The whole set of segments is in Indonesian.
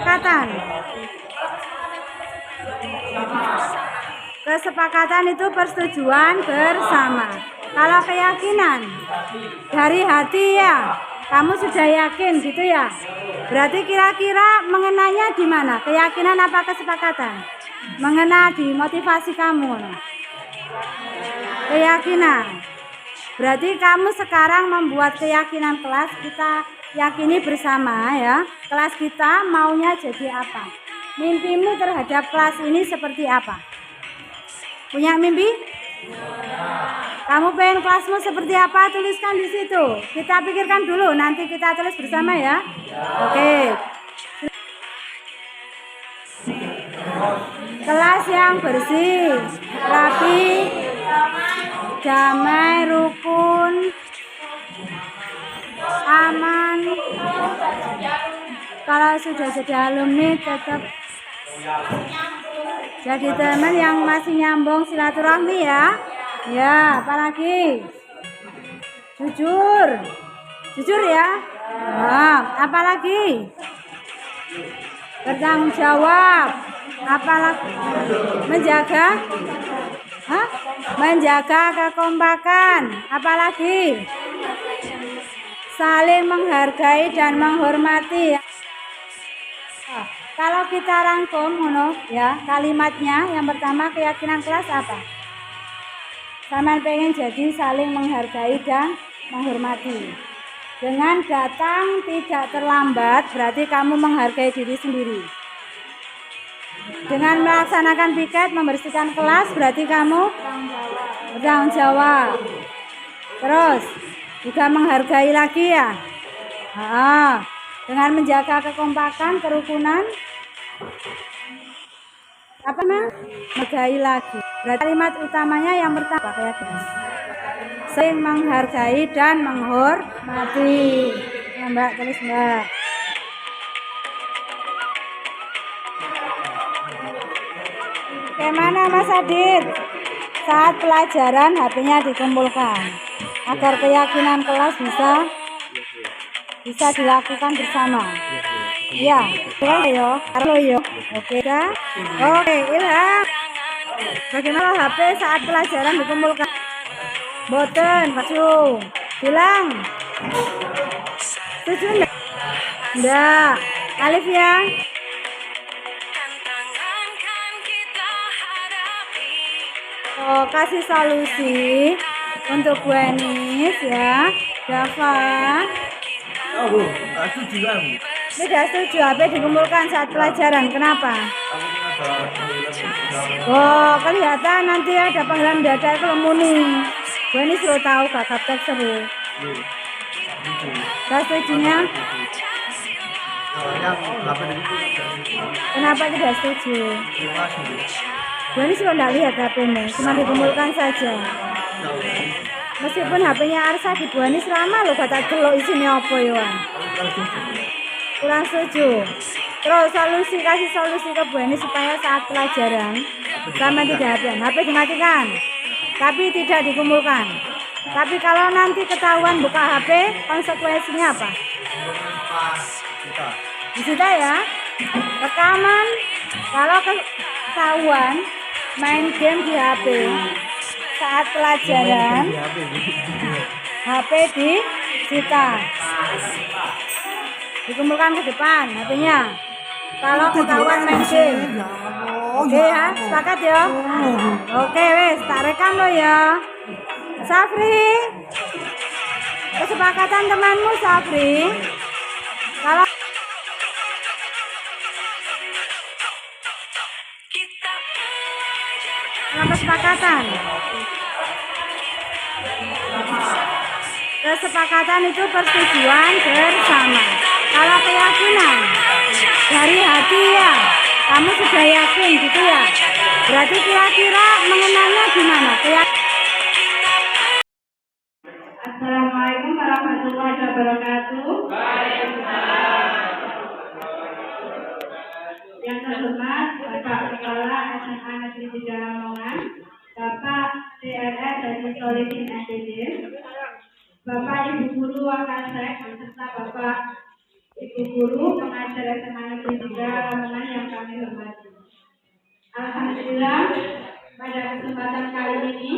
kesepakatan. Kesepakatan itu persetujuan bersama. Kalau keyakinan dari hati ya, kamu sudah yakin gitu ya. Berarti kira-kira mengenanya di mana? Keyakinan apa kesepakatan? Mengena di motivasi kamu. Keyakinan. Berarti kamu sekarang membuat keyakinan kelas, kita yakini bersama ya. Kelas kita maunya jadi apa? Mimpimu terhadap kelas ini seperti apa? Punya mimpi? Kamu pengen kelasmu seperti apa? Tuliskan di situ. Kita pikirkan dulu, nanti kita tulis bersama ya. Oke. Kelas yang bersih, rapi, damai, rukun, aman. Kalau sudah jadi alumni tetap jadi teman yang masih nyambung silaturahmi ya. Ya, apalagi jujur, jujur ya. Nah, apalagi bertanggung jawab, apalagi menjaga, menjaga kekompakan, apalagi saling menghargai dan menghormati. Kalau kita rangkum ya kalimatnya, yang pertama keyakinan kelas apa? Sama pengen jadi saling menghargai dan menghormati. Dengan datang tidak terlambat berarti kamu menghargai diri sendiri. Dengan melaksanakan piket membersihkan kelas berarti kamu bertanggung jawab. Terus juga menghargai lagi ya. Dengan menjaga kekompakan, kerukunan, menghargai lagi. Berarti kalimat utamanya yang pertama kayak gini. Saling menghargai dan menghormati. Ya, Mbak, tulis Mbak. Bagaimana Mas Adit? Saat pelajaran HP-nya dikumpulkan agar keyakinan kelas bisa dilakukan bersama. Iya, halo yo. Oke kah? Oke, Ilham. Bagaimana HP saat pelajaran dikumpulkan? Boten, Pacu. Bilang. Setuju enggak? Enggak. Alif ya. Oh, kasih solusi untuk Bu Enis ya. Dava. Tidak setuju HP dikumpulkan saat pelajaran. Kenapa? Oh, kelihatan nanti ada panggilan mendadak kalau muni. Bu Enis suruh tahu gak kaptek seru. Gak setujunya? Kenapa tidak setuju? Bu Enis sudah tidak lihat HP-nya, cuma dikumpulkan saja. Meskipun HP-nya Arsa di Bu Enis lama loh, kata celok isinya apa ya? Kurang setuju. Terus kasih solusi ke Bu Enis supaya saat pelajaran sama tidak HP dimatikan, tapi tidak dikumpulkan. Tapi kalau nanti ketahuan buka HP, konsekuensinya apa? Disita ya. Rekaman kalau ketahuan main game di HP saat pelajaran, HP disita, dikumpulkan ke depan HP-nya. Kalau ketahuan main game. Oke ya, sepakat ya. Oke wes, tak rekam lo ya. Safri, kesepakatan temanmu Safri. Kalau kesepakatan itu persetujuan bersama. Kalau keyakinan dari hati ya, kamu sudah yakin gitu ya. Berarti kira-kira mengenalnya gimana? Assalamualaikum warahmatullahi wabarakatuh. Yang terhormat Bapak Kepala SMA Negeri 3 Lamongan, Bapak TRS dari Solihin NTD, Bapak Ibu Guru Wakasek, serta Bapak Ibu guru, pengajar SMA Negeri 3 Lamongan yang kami hormati. Alhamdulillah, pada kesempatan kali ini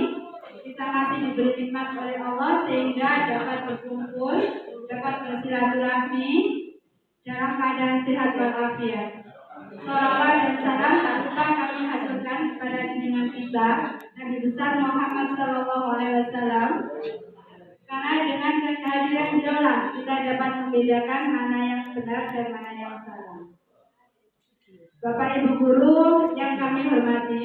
kita masih diberi nikmat oleh Allah sehingga dapat berkumpul, dapat bersilaturahmi dalam keadaan sehat walafiat. Salawat dan salam tak lupa kami haturkan kepada junjungan kita Nabi besar Muhammad Sallallahu Alaihi Wasallam. Karena dengan kehadiran beliau kita dapat membedakan mana yang benar dan mana yang salah. Bapak Ibu guru yang kami hormati,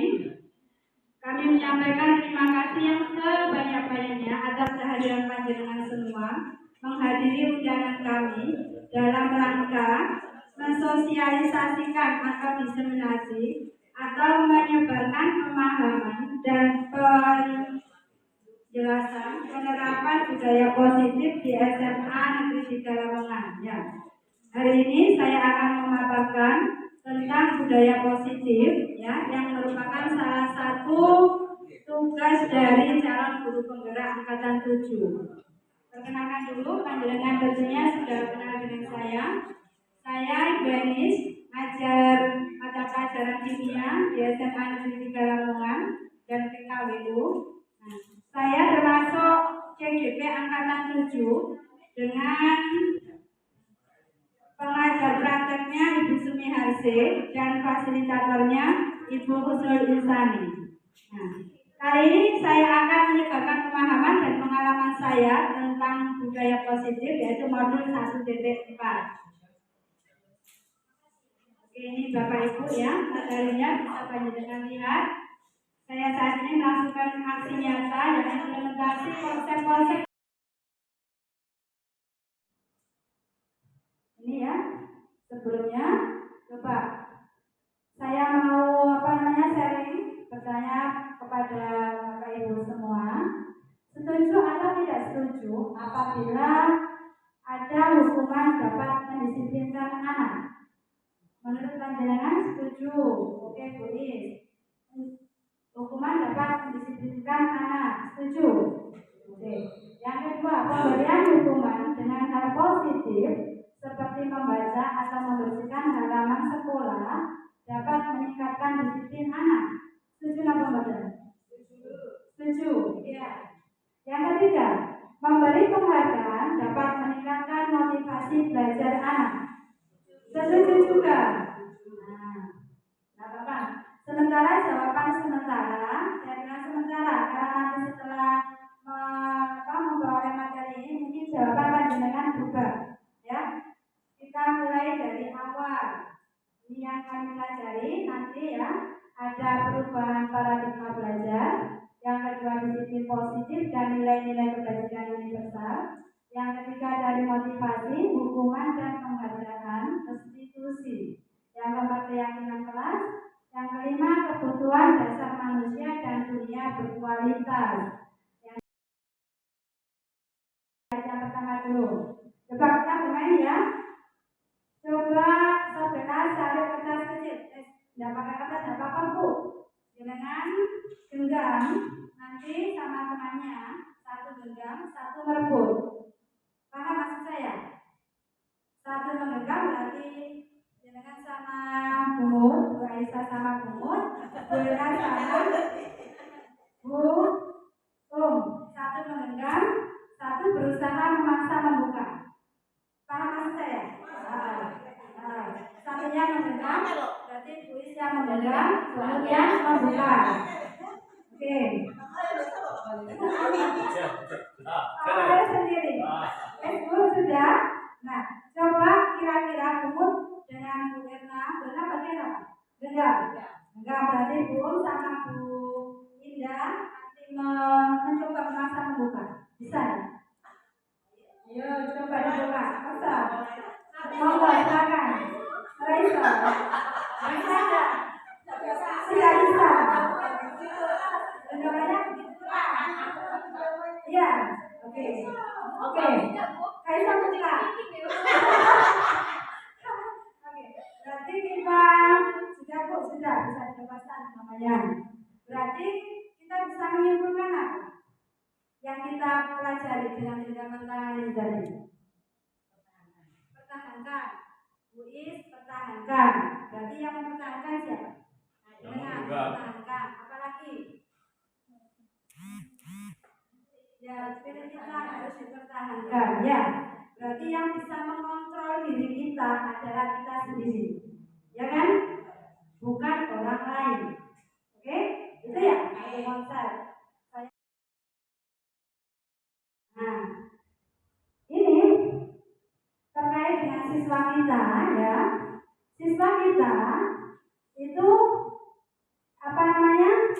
kami menyampaikan terima kasih yang sebanyak-banyaknya atas kehadiran panjenengan semua menghadiri undangan kami dalam rangka mensosialisasikan atau diseminasi atau menyebarkan pemahaman dan penjelasan penerapan budaya positif di SMA Negeri 3 Lamongan. Ya. Hari ini saya akan memaparkan tentang budaya positif, ya, yang merupakan salah satu tugas dari calon guru penggerak angkatan 7. Perkenalkan dulu, panjenengan tentunya sudah kenal dengan saya. Saya Ibanis, ngajar mata pelajaran kimia di SMA Negeri 3 Lamongan dan PKWU. Nah, saya termasuk CGP angkatan 7 dengan pengajar prakteknya Ibu Sumiharse dan fasilitatornya Ibu Husnul Insani. Nah, kali ini saya akan menyebarkan pemahaman dan pengalaman saya tentang budaya positif, yaitu modul 1.4. Oke, ini Bapak Ibu ya, materinya bisa panjenengan lihat. Saya saat ini melakukan aksi nyata dan implementasi konsep-konsep ini ya. Sebelumnya, coba saya mau sharing, bertanya kepada Bapak Ibu semua, setuju atau tidak setuju apabila ada hukuman dapat mendisiplinkan anak? Menurut panjenengan setuju? Oke, Bu Is. Hukuman dapat mendisiplinkan anak, setuju? Oke. Yang kedua, pemberian hukuman dengan hal positif seperti membaca atau membersihkan halaman sekolah dapat meningkatkan disiplin anak. Setuju atau tidak? Setuju. Ya. Yang ketiga, memberi penghargaan dapat meningkatkan motivasi belajar anak. Setuju juga. Nah, apa? Sementara jawaban sementara, saya bilang sementara karena nanti setelah memperoleh materi ini mungkin jawaban panjenengan berubah. Ya, kita mulai dari awal. Ini yang kami pelajari nanti ya, ada perubahan paradigma belajar. Yang kedua disiplin positif dan nilai-nilai kebajikan universal. Yang ketiga dari motivasi, hukuman dan penghargaan restitusi. Yang keempat keyakinan kelas. Yang kelima kebutuhan dasar manusia dan dunia berkualitas. Yang pertama dulu. Coba kita mulai ya. Coba saudara cari kertas kecil. Tidak pakai kertas, tidak apa-apa Bu. Dengan genggam nanti sama temannya, satu genggam, satu merebut. Paham maksud saya? Satu menggenggam berarti dengan sama Bungut, Bu Aisyah sama Bungut, dengan sama Bu satu menggenggam, satu berusaha memaksa membuka. Paham maksud saya? Satunya menggenggam, berarti Bu Aisyah menggenggam, kemudian membuka. Oke. Saya sendiri. Bu sudah. Nah, coba kira-kira Bungut dengan Bu Erna bagian apa? Genggam. Genggam berarti Bu sama Bu Indah nanti mencoba memaksa membuka. Bisa ya? Ayo coba dibuka. Bisa. Monggo silakan. Bisa. Bisa enggak? Tidak bisa. Genggamannya? Iya. Oke. Kayak sama juga. Berarti kita sudah bisa dilepaskan namanya. Berarti kita bisa menyimpulkan apa yang kita pelajari dengan genggaman tangan ini tadi? Pertahanan. pertahankan. Buis pertahankan. Berarti yang mempertahankan siapa? Dengan pertahankan. Apalagi? Ya, spirit kita harus dipertahankan. Ya, berarti yang bisa mengontrol diri kita adalah kita sendiri. Ya kan? Bukan orang lain. Oke? Itu ya, satu konsep. Nah, ini terkait dengan siswa kita ya. Siswa kita itu apa namanya?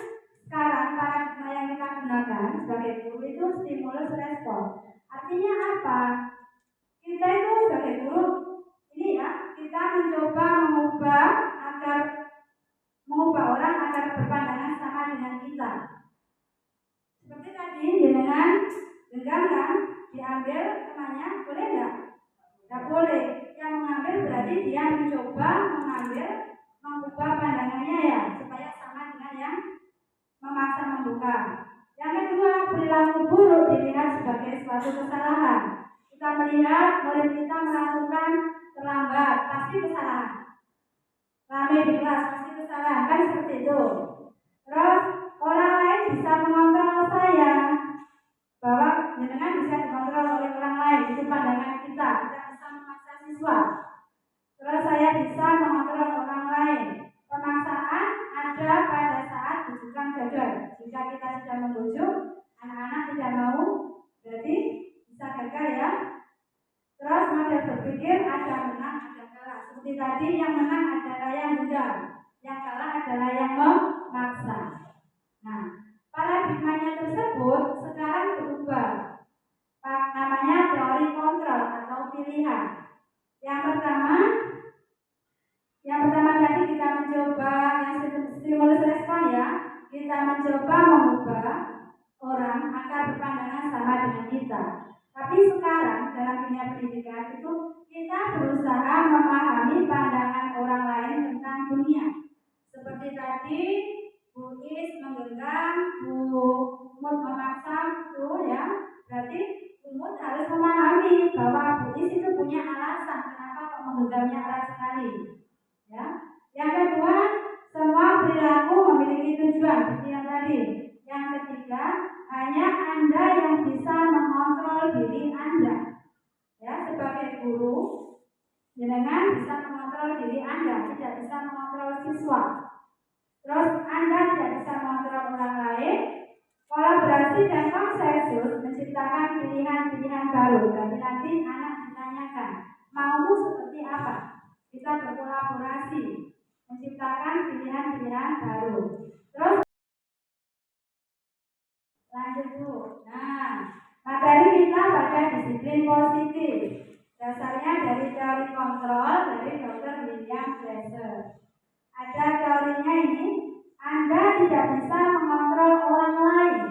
Sekarang paradigma yang kita gunakan sebagai guru itu stimulus respon. Artinya apa? Kita itu sebagai guru ini ya, kita mencoba mengubah orang agar berpandangan sama dengan kita. Seperti tadi dengan genggam kan, diambil temannya, boleh enggak? Enggak boleh. Yang mengambil berarti dia mencoba mengubah pandangannya ya, supaya sama dengan yang memaksa membuka. Yang kedua, perilaku buruk dilihat sebagai suatu kesalahan. Kita melihat murid kita melakukan terlambat, pasti kesalahan. Ramai di kelas, pasti kesalahan, kan seperti itu. Terus orang lain bisa mengontrol saya, bahwa jenengan bisa dikontrol oleh orang lain, itu pandangan kita bisa memaksa siswa. Terus saya bisa mengontrol orang lain. Pemaksaan ada pada saat bujukan gagal. Jika kita sudah membujuk, anak-anak tidak mau, berarti bisa gagal ya. Terus model berpikir ada menang, ada kalah. Seperti tadi, yang menang adalah yang gagal, yang kalah adalah yang memaksa. Nah, paradigmanya tersebut sekarang berubah. Namanya teori kontrol atau pilihan. Yang pertama tadi kita mencoba yang stimulus respon ya. Kita mencoba mengubah orang agar berpandangan sama dengan kita. Tapi sekarang dalam dunia pendidikan itu kita berusaha memahami pandangan orang lain tentang dunia. Seperti tadi Bu Is menggenggam, Bu Mut memaksa itu ya. Berarti Bu Mut harus memahami bahwa Bu Is itu punya alasan kenapa kok menggenggamnya erat sekali. Ya. Yang kedua, semua perilaku memiliki tujuan seperti yang tadi. Yang ketiga, hanya Anda yang bisa mengontrol diri Anda. Ya, sebagai guru, jenengan bisa mengontrol diri Anda, tidak bisa mengontrol siswa. Terus Anda tidak bisa mengontrol orang lain. Kolaborasi dan konsensus menciptakan pilihan-pilihan baru. Berarti nanti anak ditanyakan, maumu seperti apa? Kita berkolaborasi, menciptakan pilihan-pilihan baru. Terus lanjut dulu. Nah, materi kita pada disiplin positif. Dasarnya dari teori kontrol dari Dr. William Glasser. Ada teorinya ini, Anda tidak bisa mengontrol orang lain.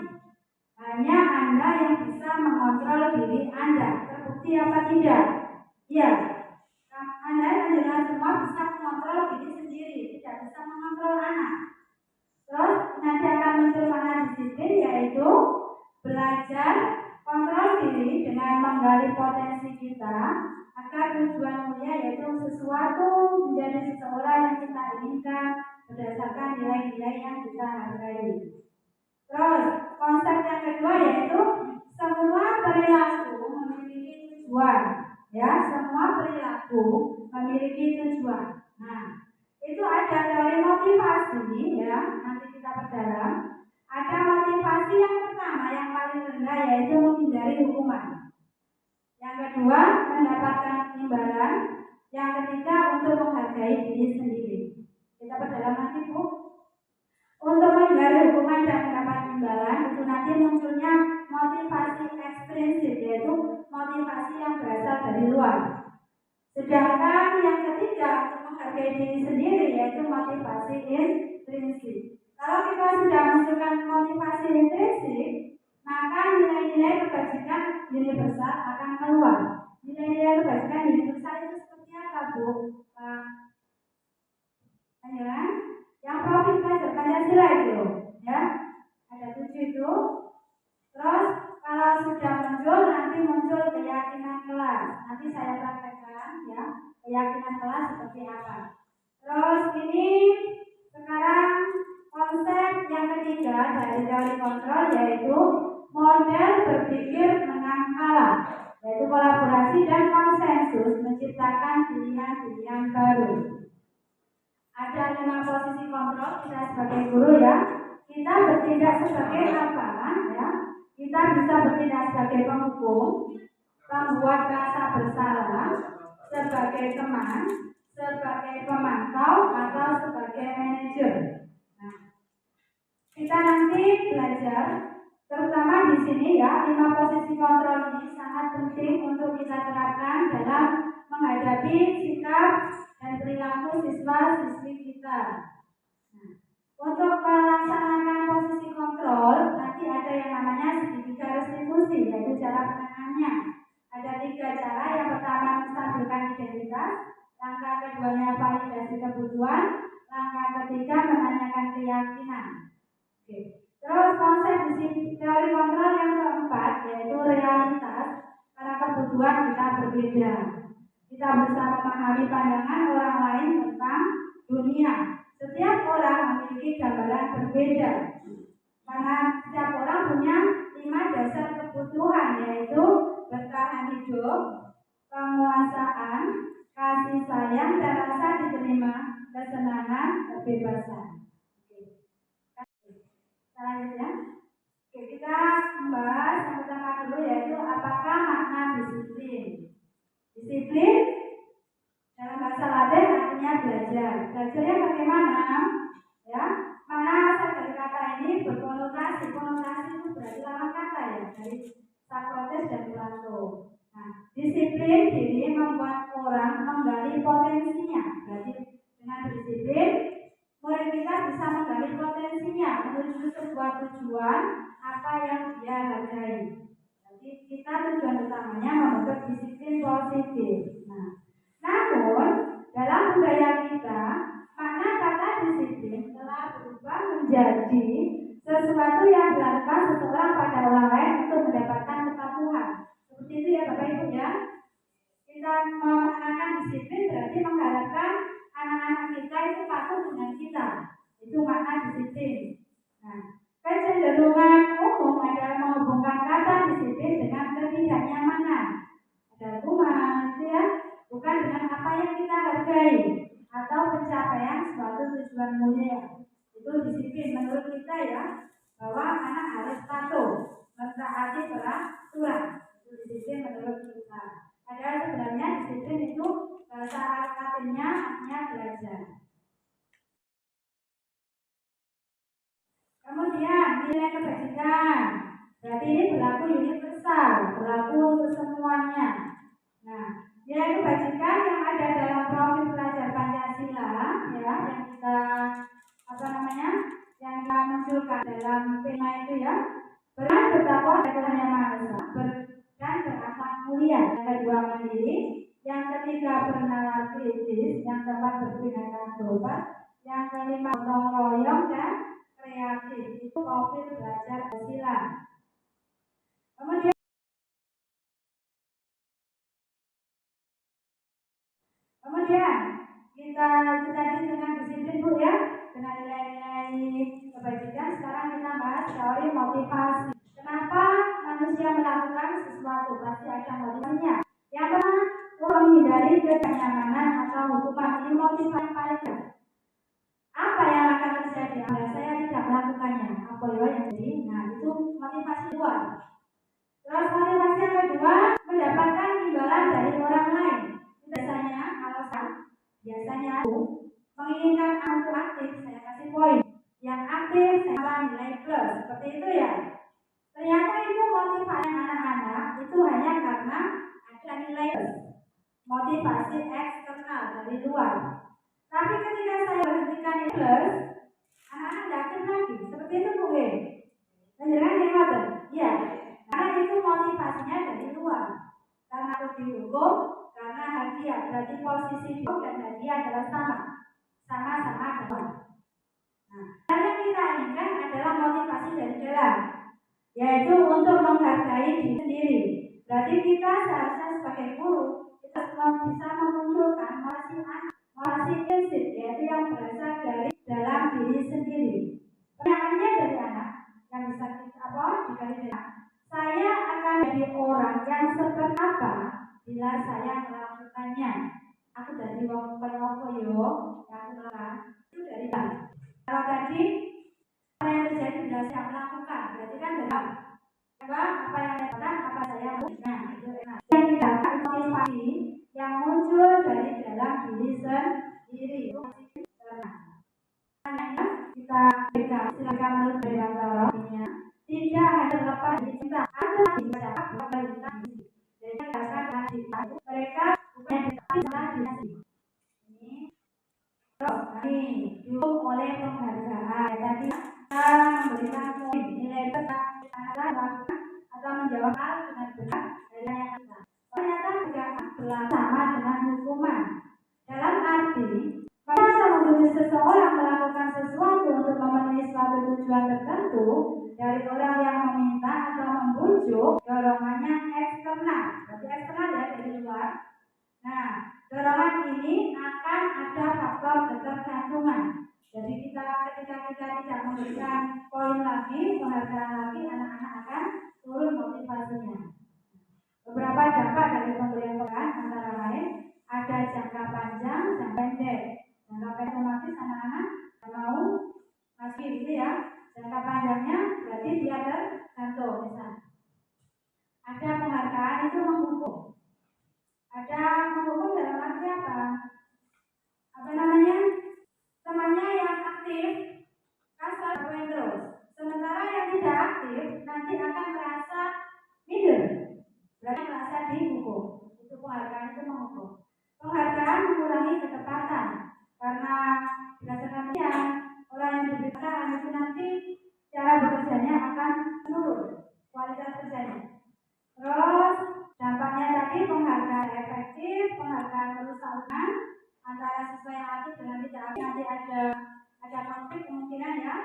Hanya Anda yang bisa mengontrol diri Anda. Terbukti apa tidak? Iya. Anda dan jenengan semua bisa mengontrol diri sendiri, tidak bisa mengontrol anak. Terus nanti akan muncul mana disiplin, yaitu belajar kontrol diri dengan menggali potensi kita agar tujuan mulia yaitu sesuatu menjadi seseorang yang kita inginkan berdasarkan nilai-nilai yang kita hargai. Terus konsep yang kedua yaitu semua perilaku memiliki tujuan. Ya, semua perilaku memiliki tujuan. Nah, itu ada teori motivasi ya, nanti kita perdalam. Ada motivasi yang pertama yang paling rendah yaitu menghindari hukuman. Yang kedua, mendapatkan imbalan. Yang ketiga, untuk menghargai diri sendiri. Kita perdalam nanti, Bu. Untuk menghindari hukuman dan mendapat imbalan, itu nanti munculnya motivasi ekstrinsik, yaitu motivasi yang berasal dari luar. Sedangkan yang ketiga, untuk menghargai diri sendiri, yaitu motivasi intrinsik. Kalau kita sudah munculkan motivasi intrinsik, maka nilai-nilai kebajikan universal akan keluar. Nilai-nilai kebajikan universal itu seperti apa, Bu? Ya, yang profit belajar Pancasila itu, ya, ada 7 itu. Terus kalau sudah muncul, nanti muncul keyakinan kelas. Nanti saya praktekkan. ya, keyakinan kelas seperti apa. Terus ini sekarang konsep yang ketiga dari teori kontrol yaitu model berpikir menang kalah, yaitu kolaborasi dan konsensus menciptakan pilihan-pilihan baru. Ada 5 posisi kontrol kita sebagai guru ya. Kita bertindak sebagai apa ya? Kita bisa bertindak sebagai penghukum, membuat rasa bersalah, sebagai teman, sebagai pemantau, atau sebagai manajer. Nah, kita nanti belajar, terutama di sini ya, 5 posisi kontrol ini sangat penting untuk kita terapkan dalam menghadapi sikap dan perilaku siswa-siswi kita. Nah, untuk melaksanakan posisi kontrol, nanti ada yang namanya segitiga restitusi, yaitu cara penanganannya. Ada 3 cara. Yang pertama menstabilkan identitas, langkah keduanya validasi kebutuhan, langkah ketiga menanyakan keyakinan. Oke. Terus konsep di teori kontrol yang keempat yaitu realitas, karena kebutuhan kita berbeda. Kita bisa memahami pandangan orang lain tentang dunia. Setiap orang memiliki gambaran berbeda. Karena setiap orang punya 5 dasar kebutuhan yaitu bertahan hidup, penguasaan, kasih sayang, dan rasa diterima, kesenangan, kebebasan. Selanjutnya, kita membahas yang pertama dulu yaitu apakah makna disiplin. Disiplin dalam bahasa Latin artinya belajar. Belajarnya bagaimana? Ya, mana asal dari kata ini berkonotasi. Konotasi itu berarti lawan kata ya, dari Socrates dan Plato. Nah, disiplin ini membuat orang menggali potensinya. Berarti dengan disiplin murid kita bisa menggali potensinya menuju sebuah tujuan apa yang dia hargai. Jadi kita tujuan utamanya membentuk disiplin positif. Nah, namun dalam budaya kita makna kata disiplin telah berubah menjadi sesuatu yang dilakukan seseorang pada orang lain untuk mendapatkan kepatuhan. Seperti itu ya Bapak Ibu ya. Kita memaknakan disiplin berarti mengharapkan anak-anak kita itu patuh dengan kita. Itu makna disiplin. Nah, kecenderungan umum adalah menghubungkan kata disiplin dengan ketidaknyamanan. Ada rumah, gitu ya, bukan dengan apa yang kita hargai atau pencapaian suatu tujuan mulia. Itu disiplin menurut kita ya, bahwa anak harus patuh, mentaati peraturan. Itu disiplin menurut kita. Padahal sebenarnya disiplin itu bahasa Latinnya artinya belajar. Kemudian nilai kebajikan. Berarti ini berlaku universal, berlaku untuk semuanya. Nah, nilai kebajikan yang ada dalam profil pelajar Pancasila ya, yang kita yang kita munculkan dalam tema itu ya, bertakwa dan Tuhan Yang Maha Esa, dan berakhlak mulia. Yang kedua mandiri, yang ketiga bernalar kritis, yang keempat bertindakan tobat, yang kelima gotong royong dan kreatif. Itu profil belajar Pancasila. Kemudian kita tadi dengan disiplin Bu ya, dengan nilai-nilai kebajikan. Sekarang kita bahas teori motivasi. Kenapa manusia melakukan sesuatu? Pasti ada motivasinya. Yang pertama, menghindari kenyamanan atau hukuman. Ini motivasi paling besar. Apa yang akan terjadi? Saya tidak melakukannya. Apa yang jadi? Nah, itu motivasi luar. Terus motivasi yang kedua, mendapatkan imbalan dari orang lain. Biasanya aku menginginkan aku aktif, saya kasih poin. Yang aktif saya nilai plus, seperti itu ya. Ternyata itu motivasi anak-anak itu hanya karena ada nilai plus, motivasi eksternal dari luar. Tapi ketika saya berhentikan plus, anak-anak tidak aktif lagi. Seperti itu mungkin. Menjelaskan gimana? Ya, karena itu motivasinya dari luar. Karena aku dihukum, karena hadiah, berarti posisi hidup dan hadiah adalah sama-sama kawan. Nah, yang kita inginkan adalah motivasi dari dalam, yaitu untuk menghargai diri sendiri. Berarti kita seharusnya sebagai guru kita bisa memunculkan motivasi prinsip, yaitu yang berasal dari dalam diri sendiri. Pertanyaannya dari anak yang bisa kita dikali dengan saya akan jadi orang yang seperti apa bila saya melakukannya. Aku jadi wong pengopo yo, yang aku lakukan itu dari dalam. Kalau tadi apa yang terjadi bila saya melakukan, berarti kan dalam. Apa yang saya lakukan, apa saya lakukan, itu enak. Yang didapat motivasi yang muncul dari dalam diri sendiri. Kita silakan menurut Dewanto tidak hanya terlepas dari kita ada di masyarakat pemerintah jadi akan mereka bukan dinasti ini didukung oleh penghargaan tadi kita memberikan poin nilai atau menjawab hal dengan benar dari yang kita ternyata juga sama dengan hukuman dalam arti masa menuntut seseorang melakukan sesuatu untuk memenuhi suatu tujuan tertentu dari orang yang meminta atau membujuk, dorongannya eksternal. Berarti eksternal ya dari luar. Nah, dorongan ini akan ada faktor ketergantungan. Jadi ketika kita tidak memberikan poin lagi, penghargaan lagi, anak-anak akan turun motivasinya. Beberapa dampak dari pemberian peran antara lain ada jangka panjang, jangka pendek. Jangka pendek otomatis anak-anak mau masih gitu ya. Jangka panjangnya berarti dia tergantung misalnya. Ada penghargaan itu menghukum. Ada menghukum dalam arti apa? Apa namanya? Temannya yang aktif kan selalu terus. Sementara yang tidak aktif nanti akan merasa minder. Berarti merasa dihukum. Itu penghargaan itu menghukum. Penghargaan mengurangi ketepatan karena berdasarkan yang orang yang diberitakan itu nanti cara bekerjanya akan menurun kualitas kerjanya. Terus dampaknya tadi penghargaan efektif, penghargaan merusakan antara sesuai yang aktif dengan tidak aktif nanti ada konflik kemungkinan ya.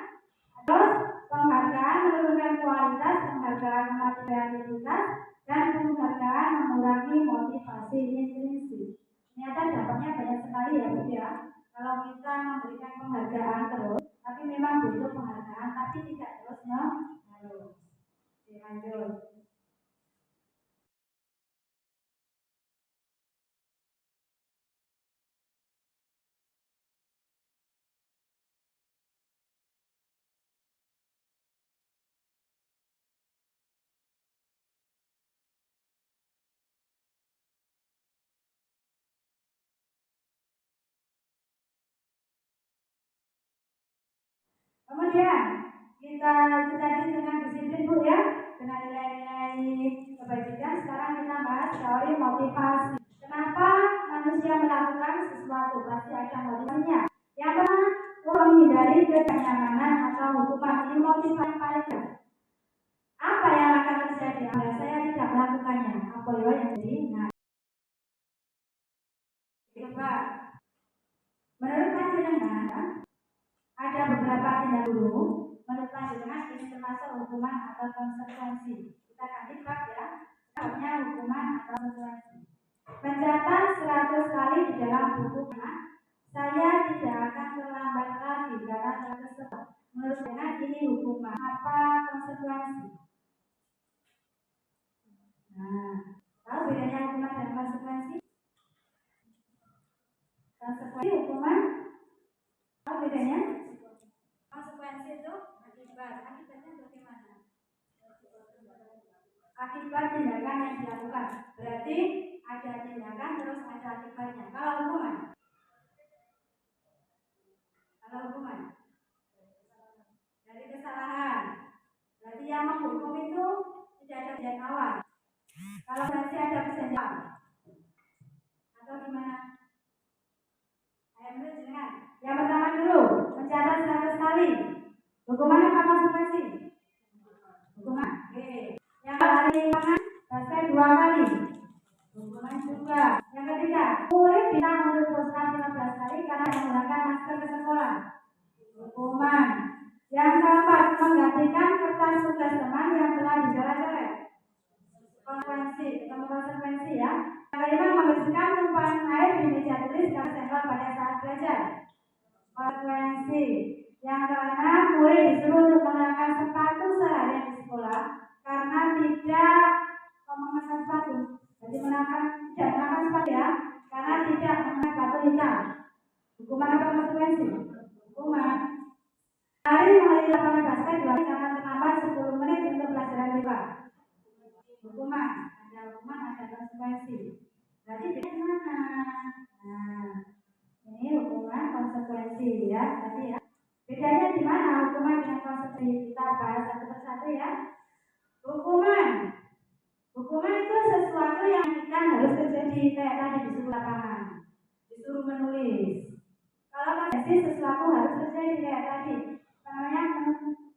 Terus penghargaan menurunkan kualitas, penghargaan mematikan kreativitas dan penghargaan mengurangi motivasi intrinsik. Ternyata dampaknya banyak sekali ya Bu ya. Kalau kita memberikan penghargaan terus, tapi memang butuh penghargaan, tapi tidak terus menerus. Lanjut. Kemudian kita tadi dengan disiplin Bu ya, dengan nilai-nilai kebajikan. Sekarang kita bahas teori motivasi. Kenapa manusia melakukan sesuatu? Pasti ada motivasinya. Yang pertama, menghindari kenyamanan atau hukuman. Ini motivasi yang paling besar. Apa yang akan terjadi? Saya tidak melakukannya. Apa yang jadi? Nah, coba menurut panjenengan ada beberapa tindak dulu menurut panjenengan ini termasuk hukuman atau konsekuensi. Kita akan lihat ya, sebabnya hukuman atau konsekuensi. Mencatat 100 kali di dalam buku saya tidak akan terlambat lagi karena tersebut. Menurut panjenengan ini hukuman apa konsekuensi? Nah, tahu bedanya hukuman dan konsekuensi? Konsekuensi hukuman, tahu bedanya? Konsekuensi itu akibatnya bagaimana? Akibat tindakan yang dilakukan. Berarti ada tindakan terus ada akibatnya. Kalau hukuman dari kesalahan. Berarti yang menghukum itu tidak ada sejak awal. Kalau masih ada sejak atau gimana? Ayo jangan. Yang pertama dulu mencatat 100 kali. Hukuman apa konsekuensi? Hukuman. Oke. Yang kali tangan baca 2 kali. Hukuman juga. Yang ketiga, murid bisa meneruskan 15 kali karena menggunakan masker ke sekolah. Hukuman. Yang keempat, menggantikan kertas tugas teman yang telah dicoret-coret. ketemu konsekuensi ya. Yang kelima, membersihkan tumpahan air di meja tulis dan stempel pada saat belajar. Konsekuensi. Yang keenam, murid disuruh untuk mengenakan sepatu seharian di sekolah karena tidak mengenakan sepatu. Jadi tidak mengenakan sepatu ya, karena tidak mengenakan sepatu hitam. Hukuman apa konsekuensi? Hukuman. Hari mengaliri lapangan basket 2 kali akan terlambat 10 menit untuk pelajaran privat. Hukuman. Ada hukuman, ada konsekuensi. Berarti bagaimana? Nah, ini hukuman konsekuensi ya, tadi ya. Bedanya di mana hukuman dengan konsekuensi? Kita bahas satu persatu ya. Hukuman. Hukuman itu sesuatu yang kita harus terjadi kayak tadi disuruh lapangan, disuruh menulis. Kalau konsekuensi sesuatu harus terjadi kayak tadi, namanya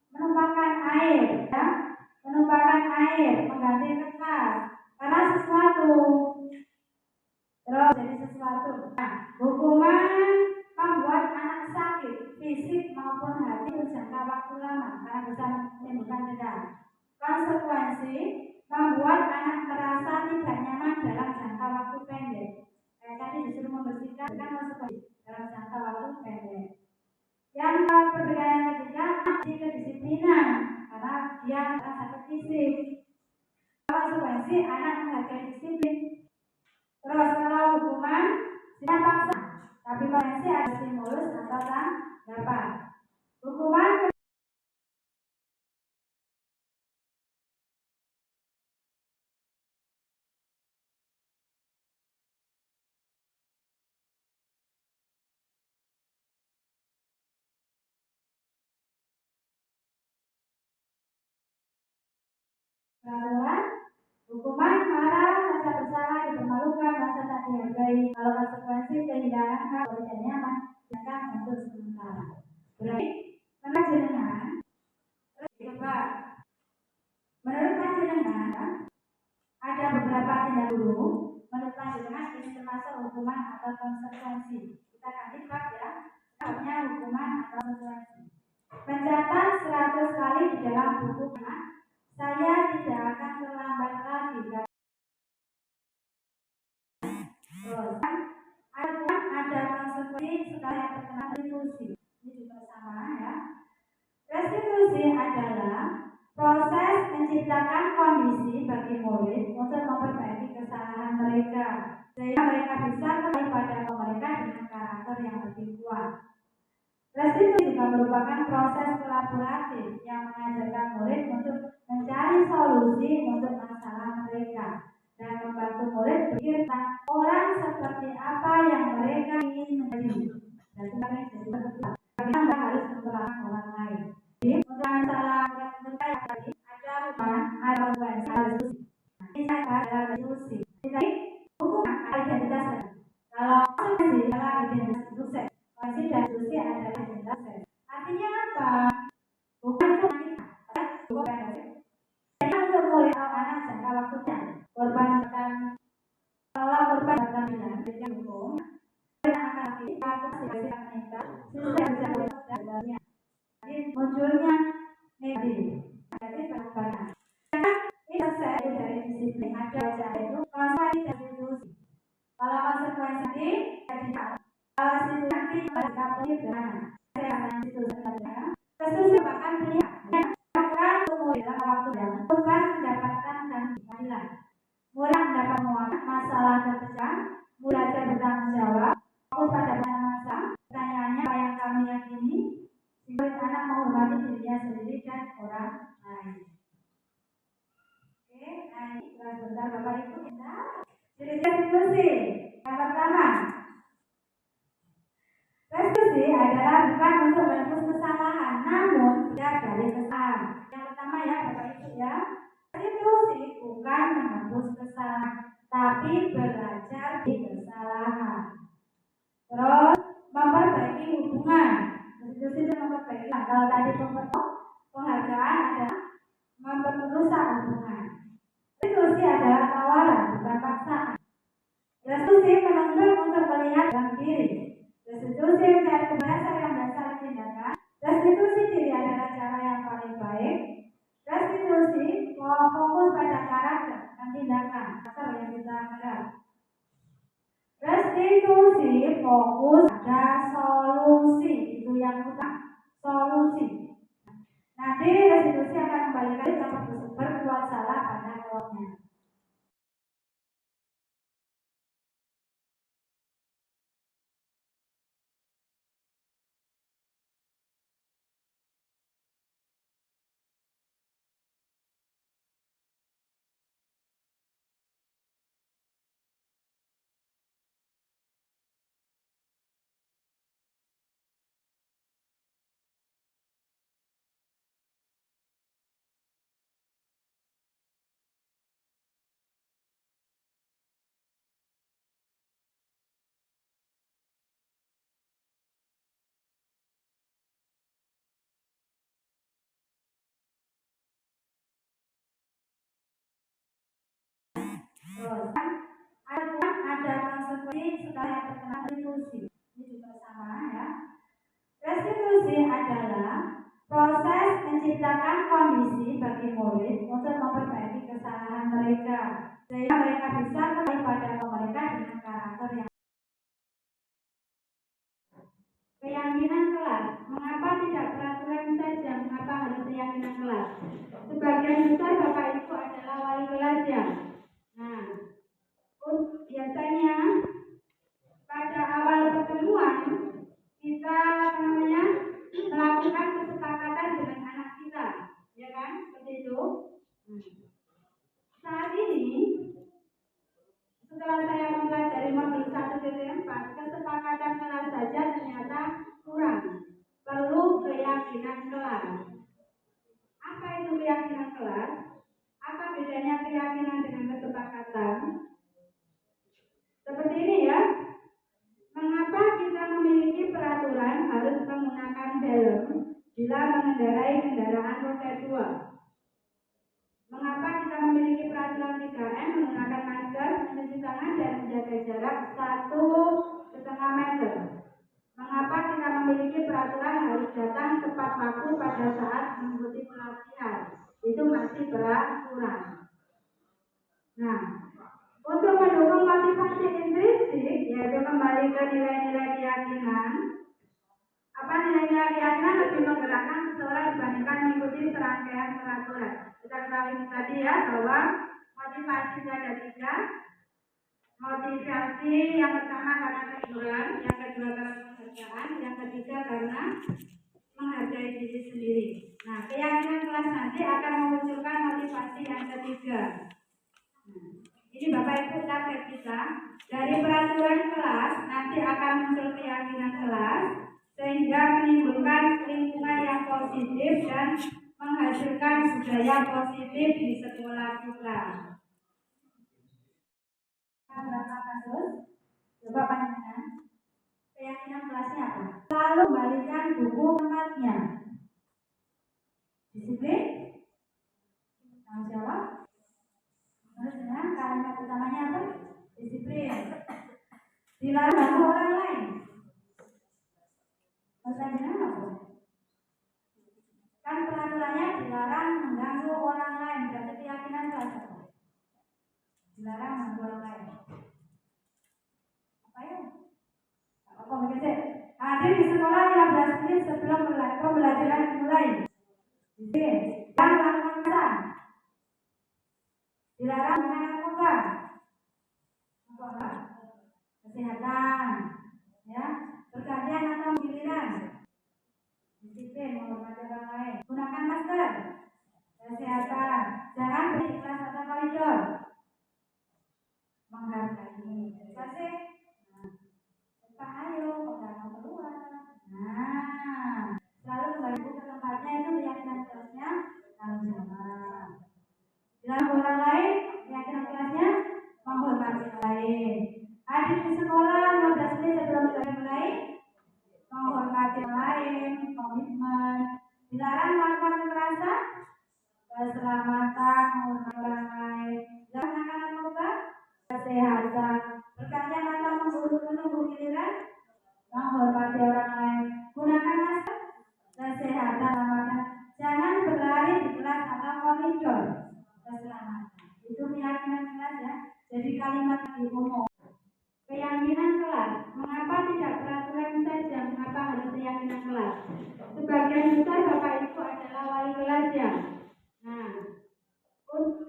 menumpahkan air, ya, menumpahkan air, mengganti kertas, karena sesuatu. Terus jadi sesuatu. Nah, hukuman membuat anak sakit, fisik maupun hati berjangka waktu lama karena bisa menimbulkan cedera. Konsekuensi membuat anak merasa tidak nyaman dalam jangka waktu pendek. Kayak tadi disuruh membersihkan kan konsekuensi dalam jangka waktu pendek. Yang perbedaan yang ketiga, kedisiplinan karena dia merasa sakit fisik. Konsekuensi anak menghargai disiplin. Terus kalau hukuman tidak paksa, tapi konsekuensi ada stimulus atau tanggapan. Hukuman peraturan, hukuman marah, rasa bersalah, dipermalukan, rasa tak dihargai. Kalau konsekuensi kehilangan hak dan nyaman, silakan untuk sementara. Berarti menurut jenengan, coba menurut panjenengan ada beberapa tindak dulu. Menurut panjenengan ini termasuk hukuman atau konsekuensi. Kita akan lihat ya, sebabnya hukuman atau konsekuensi. Mencatat 100 kali di dalam buku anak. Saya tidak akan terlambat lagi. Terus, ada konsekuensi setelah yang terkena restitusi. Ini juga sama ya. Restitusi adalah proses menciptakan kondisi bagi murid untuk memperbaiki kesalahan mereka, sehingga mereka bisa kembali pada mereka dengan karakter yang lebih kuat. Restitusi juga merupakan proses kolaboratif yang mengajarkan murid untuk mencari solusi untuk masalah mereka dan membantu murid berpikir tentang orang seperti apa yang mereka ingin menjadi. Dan sebagai kita harus memperlakukan orang lain. Jadi untuk masalah mereka yang tadi ada hukuman, ada konsekuensi. Ini ada restitusi. Jadi hukuman identitas. Kalau konsekuensi adalah identitas sukses. Konsekuensi dan restitusi adalah identitas sukses. Artinya apa? Bukan itu bukan untuk murid atau anak jangka waktunya korban akan kalau korban akan dengan hukum akan kita meningkat sudah bisa dalamnya. Jadi munculnya negatif. Jadi banyak. Ini selesai dari disiplin ada itu konsekuensi dan restitusi. Kalau konsekuensi jadi kalau restitusi kita pilih dengan saya akan restitusi bahkan pilih dalam waktu yang korban mendapatkan keadilan, murid mendapat muatan masalah terpecah, belajar bertanggung jawab, fokus pada masalah. Pertanyaannya apa yang kami yakini, sehingga anak menghormati dirinya sendiri dan orang lain. Oke, nah ini sebentar Bapak Ibu kita. Jadi restitusi yang pertama, restitusi adalah bukan untuk menebus kesalahan, namun belajar dari kesalahan. Yang pertama ya Bapak Ibu ya, restitusi bukan menebus kesalahan, tapi belajar dari kesalahan. Terus memperbaiki hubungan. Restitusi itu memperbaiki. Kalau tadi penghargaan adalah memperusak hubungan. Restitusi adalah tawaran, bukan paksaan. Restitusi menuntut untuk melihat dalam diri. Restitusi mencari kebenaran yang dasar tindakan. Restitusi diri adalah cara yang paling baik. Restitusi fokus pada karakter dan tindakan. terangkan. Restitusi fokus pada solusi, itu yang utama, solusi. Nanti restitusi akan kembalikan dapat berbuat salah pada kelompoknya. Terus ada konsekuensi setelah yang terkena restitusi. Ini juga sama ya. Restitusi adalah proses menciptakan kondisi bagi murid untuk memperbaiki kesalahan mereka sehingga mereka bisa kembali pada mereka dengan karakter yang keyakinan kelas. Mengapa tidak peraturan saja? Mengapa harus keyakinan kelas? Sebagian besar Bapak Ibu adalah wali kelas ya. Nah, biasanya pada awal pertemuan kita melakukan kesepakatan dengan anak kita, ya kan? Seperti itu. Saat ini setelah saya mempelajari modul 1.4, kesepakatan kelas saja ternyata kurang. Perlu keyakinan kelas. Apa itu keyakinan kelas? Apa bedanya keyakinan dengan kesepakatan? Seperti ini ya. Mengapa kita memiliki peraturan harus menggunakan helm bila mengendarai kendaraan roda 2? Mengapa kita memiliki peraturan 3M menggunakan masker, mencuci tangan dan menjaga jarak 1,5 meter? Mengapa kita memiliki peraturan harus datang tepat waktu pada saat mengikuti pelatihan? Itu masih peraturan. Nah, untuk mendukung motivasi intrinsik, yaitu kembali ke nilai-nilai keyakinan. Apa nilai-nilai keyakinan lebih menggerakkan seseorang dibandingkan mengikuti serangkaian peraturan? Kita ketahui tadi ya bahwa motivasi ada 3. Motivasi yang pertama karena kejujuran, yang kedua karena penghargaan, yang ketiga karena menghargai diri sendiri. Nah, keyakinan kelas nanti akan memunculkan motivasi yang ketiga. Nah, ini Bapak Ibu target kita dari peraturan kelas nanti akan muncul keyakinan kelas sehingga menimbulkan lingkungan yang positif dan menghasilkan budaya positif di sekolah kita. Berapa kasus? Coba panjangkan. Keyakinan kelasnya apa? Selalu balikan buku tempatnya. Disiplin? Tanggung jawab? Terus dengan kalimat utamanya apa? Disiplin. Dilarang ganggu orang lain. Maksudnya dengan apa? Kan peraturannya dilarang mengganggu orang lain. Berarti keyakinan kelas apa? Dilarang mengganggu orang lain. Apa ya? Apa begitu? Hadir di sekolah 15 menit sebelum pembelajaran dimulai. Disiplin. Dan melakukan kesalahan. Dilarang menggunakan narkoba, kesehatan, ya, pergantian atau giliran, disiplin menghormati orang lain, gunakan masker, kesehatan, jangan beri kelas atau koridor, menghargai, kasih, cepat ayo, jangan keluar, selalu kembali ke tempatnya itu keyakinan kelasnya, tanggung jawab. Dalam orang lain, keyakinan kelasnya menghormati orang lain. Hadir di sekolah 15 menit sebelum mulai, menghormati orang lain, komitmen. Dilarang melakukan kekerasan, keselamatan, menghormati orang lain. Jangan makan narkoba, kesehatan. Bergantian atau menunggu giliran, menghormati orang lain. Gunakan masker, kesehatan. Jangan berlari di kelas atau koridor. Keselamatan. Itu keyakinan kelas ya. Jadi kalian kalimat di umum. Keyakinan kelas. Mengapa tidak peraturan saja? Mengapa harus keyakinan kelas? Sebagian besar Bapak Ibu adalah wali kelas ya. Nah,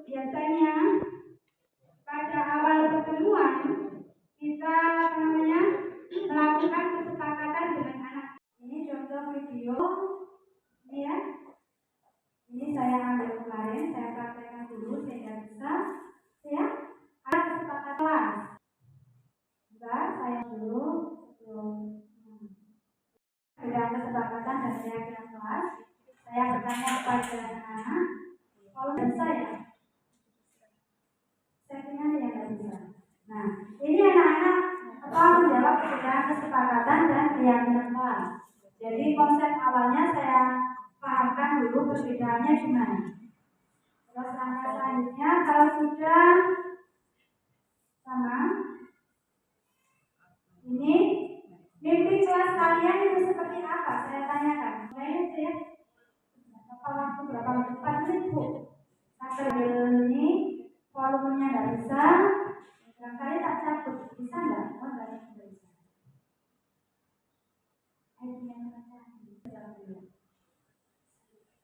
biasanya pada awal pertemuan kita melakukan kesepakatan dengan anak. Ini contoh video. Ini ya. Ini saya ambil kemarin, saya praktekkan dulu sehingga bisa ya. Ada kesepakatan kelas. Bentar, saya dulu sudah kesepakatan dan keyakinan kelas. Saya bertanya kepada anak-anak, kalau bisa ya, settingan yang nggak bisa. Nah, ini anak-anak menjawab perbedaan kesepakatan dan keyakinan kelas. Jadi konsep awalnya saya pahamkan dulu perbedaannya gimana. Terus langkah selanjutnya kalau sudah sama, ini mimpi kelas kalian itu seperti apa? Saya tanyakan. Mulai ya. Waktu berapa menit? 4 menit Bu. Sampai ini volumenya nggak bisa. Barangkali tak cabut. Bisa nggak? Oh nggak bisa.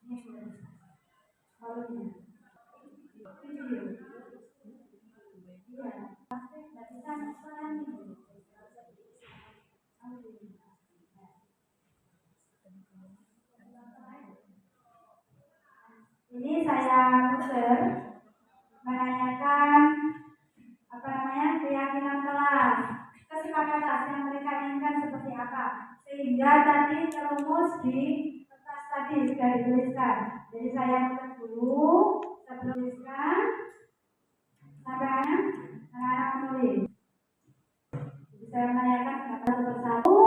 Ini sudah bisa. Volumenya. Iya. Pasti nggak bisa suara ini. Ini saya putar menanyakan keyakinan kelas, kesepakatan yang mereka inginkan seperti apa, sehingga tadi terumus di kertas tadi sudah dituliskan. Jadi saya putar dulu, saya tuliskan sampai anak-anak menulis. Jadi saya menanyakan satu persatu,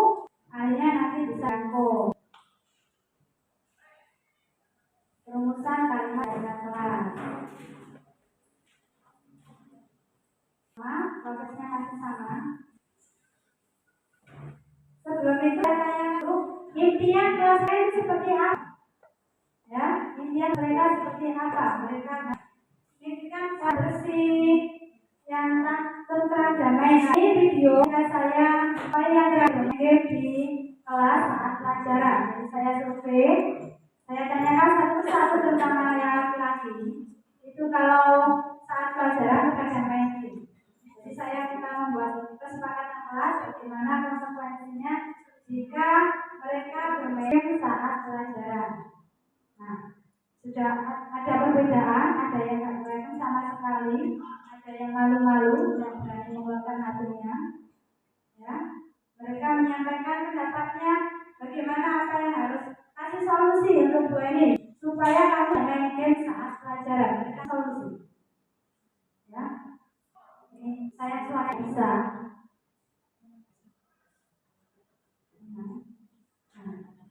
akhirnya nanti bisa rangkum. Perumusan kalimat keyakinan kelas. Prosesnya masih sama. Sebelum itu saya tanya dulu, impian kelas ini seperti apa? Ya, impian mereka seperti apa? Mereka impian bersih, yang tentram damai. Ini video saya yang terakhir di kelas saat pelajaran. Jadi saya survei, saya tanyakan satu persatu terutama yang laki-laki. Itu kalau saat pelajaran bukan damai. Jadi saya kita membuat kesepakatan kelas bagaimana konsekuensinya jika mereka bermain saat pelajaran. Nah, sudah ada perbedaan, ada yang tidak berani sama sekali, ada yang malu-malu, yang berani mengeluarkan hatinya. Ya, mereka menyampaikan pendapatnya bagaimana apa yang harus kasih solusi untuk Bu ini supaya kamu bermain game saat pelajaran. Mereka solusi. Ya. Ini saya suara bisa.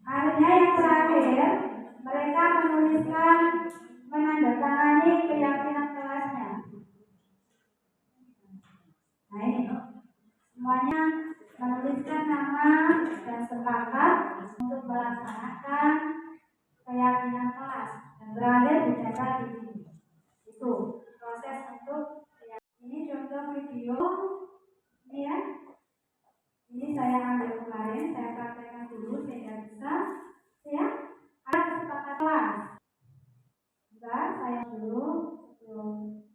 Akhirnya yang terakhir, mereka menuliskan menandatangani keyakinan kelasnya. Nah ini, semuanya menuliskan nama dan sepakat untuk melaksanakan keyakinan kelas dan berada di data di sini. Itu proses untuk ini contoh video ini ya. Ini saya ambil kemarin, saya praktekkan dulu sehingga bisa ya. Ada kesepakatan kelas. Bentar, saya dulu sebelum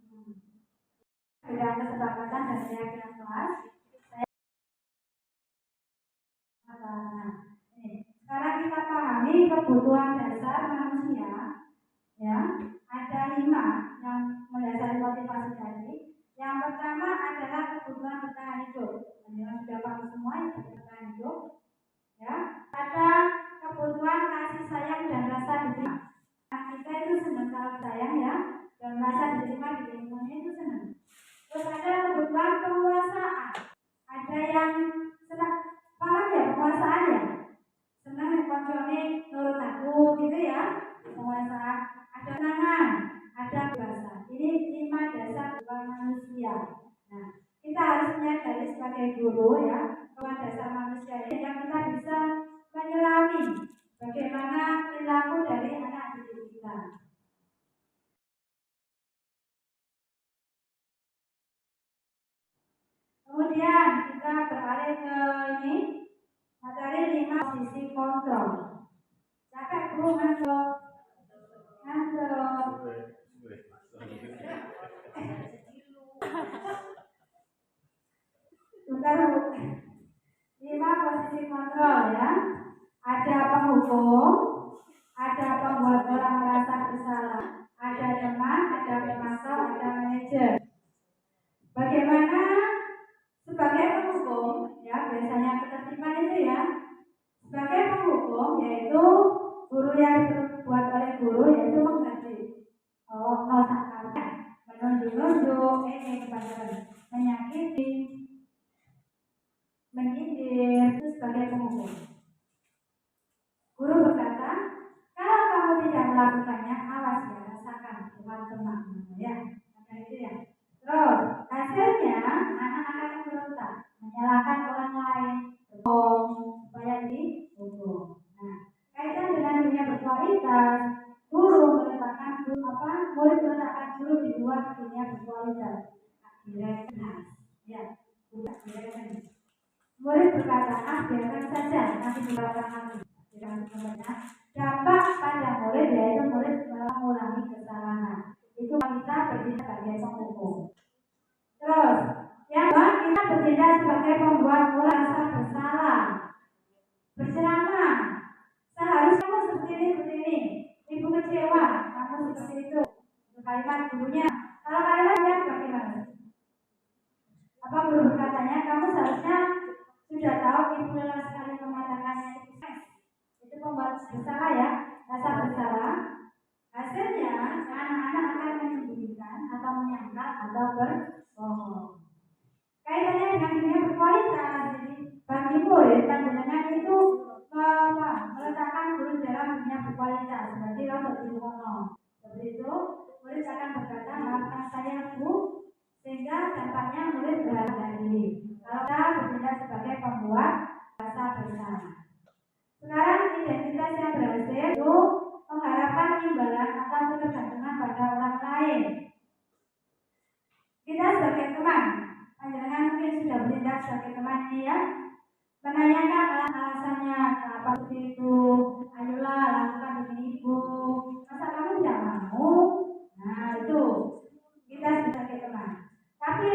kesepakatan dan keyakinan kelas. Sekarang kita pahami kebutuhan dasar manusia. Ya, ada 5 yang mendasari motivasi tadi. Yang pertama adalah kebutuhan bertahan hidup. Yang sudah paham semua itu bertahan hidup. Ya, ada kebutuhan kasih sayang dan rasa diterima. Nah, kita itu senang kalau sayang ya, dan rasa diterima di lingkungan itu senang. Terus ada kebutuhan penguasaan. Ada yang senang, paham ya penguasaan ya? Senang konjone nurut aku gitu ya, penguasaan. Ada tangan, ada bahasa. Ini 5 dasar kebutuhan manusia. Nah, kita harus menyadari sebagai guru ya, kebutuhan dasar manusia ini yang kita bisa menyelami bagaimana perilaku dari anak didik kita. Kemudian kita beralih ke ini materi 5 posisi kontrol. Capek Bu, ngantuk. Bentar Bu. 5 posisi kontrol ya. Ada penghukum, ada pembuat orang merasa bersalah, ada teman, ada pemantau, ada manajer. Bagaimana sebagai penghukum, ya biasanya ketertiban itu ya. Sebagai penghukum yaitu guru yang dibuat oleh guru yaitu mengganti. Oh, menunjuk-nunjuk, menyakiti, menyindir itu sebagai penghukum. Guru berkata, kalau kamu tidak melakukannya, awas ya, rasakan Tuhan tenang ya. Maka itu ya. Terus hasilnya anak-anak berontak, menyalahkan orang lain, bohong supaya dihukum. Nah, kaitan dengan dunia berkualitas, guru meletakkan murid meletakkan guru di luar dunia berkualitas. Akhirnya ya, bukan akhirnya. Murid berkata, biarkan saja, nanti dilakukan lagi. Dampak pada murid yaitu murid mengulangi kesalahan. Itu kita bertindak sebagai penghukum. Terus, yang kedua kita bertindak sebagai pembuat merasa bersalah. Berceramah, seharusnya kamu seperti ini. Ibu kecewa, kamu seperti itu. Kalimat gurunya, kalau kalimatnya bagaimana? Apa guru berkatanya, kamu seharusnya sudah tahu ibu lelah sekali mengatakannya itu membuat bersalah ya, rasa bersalah. Hasilnya anak-anak akan menyembunyikan atau menyangkal atau berbohong. Kaitannya dengan dunia berkualitas. Jadi bagi murid panjenengan itu meletakkan guru dalam dunia berkualitas. Berarti kalau berbohong. Seperti itu murid akan berkata, maafkan saya Bu, sehingga dampaknya murid berhati diri. Kalau kita bertindak sebagai pembuat rasa bersalah. Sekarang identitas yang berhasil itu mengharapkan imbalan atau ketergantungan pada orang lain. Kita sebagai teman, panjenengan mungkin sudah bertindak sebagai teman ini ya, menanyakan alasannya kenapa seperti itu. Ayolah lakukan ini Ibu, masa kamu tidak mau? Nah itu kita sebagai teman. Tapi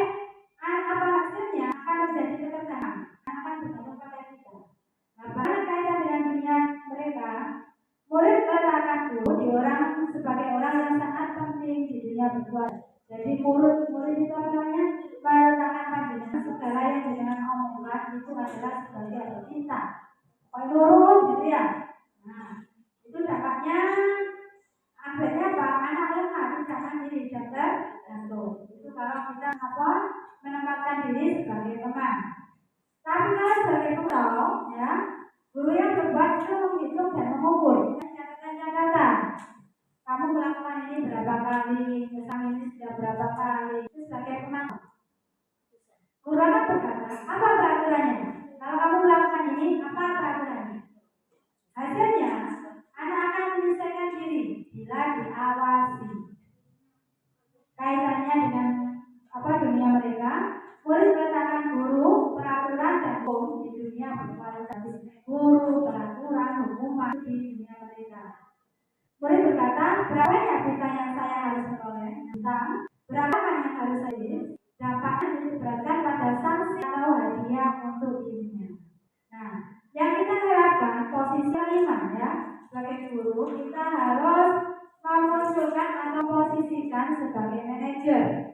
apa hasilnya akan terjadi ketergantungan, akan bergantung pada kita. Nah, kaitan dengan dunia mereka, murid meletakkan guru di orang sebagai orang yang sangat penting di dunia berkualitas. Jadi murid itu namanya meletakkan panjenengan segala yang dengan omongan itu adalah sebagai cinta. Menurut gitu ya. Nah, itu dampaknya akhirnya anak lemah jangan diri dokter jantung. Itu kalau kita menempatkan diri sebagai teman. Tapi kalau sebagai pengetahuan, ya, guru yang berbuat itu menghitung dan mengukur catatan-catatan. Kamu melakukan ini berapa kali, kesang ini sudah berapa kali, itu sebagai pemantau. Guru akan berkata, apa peraturannya? Kalau kamu melakukan ini, apa peraturannya? Hasilnya, anak akan menyelesaikan diri bila diawasi. Kaitannya dengan dunia mereka, murid meletakkan guru, peraturan dan hukum di dunia berkualitas. Guru, peraturan, hukuman di dunia mereka. Murid berkata, berapa ya bintang yang saya harus peroleh? Bintang, berapa yang harus saya? Dampaknya diberatkan pada sanksi atau hadiah untuk dirinya. Nah, yang kita harapkan posisi 5 ya, sebagai guru kita harus memunculkan atau posisikan sebagai manajer.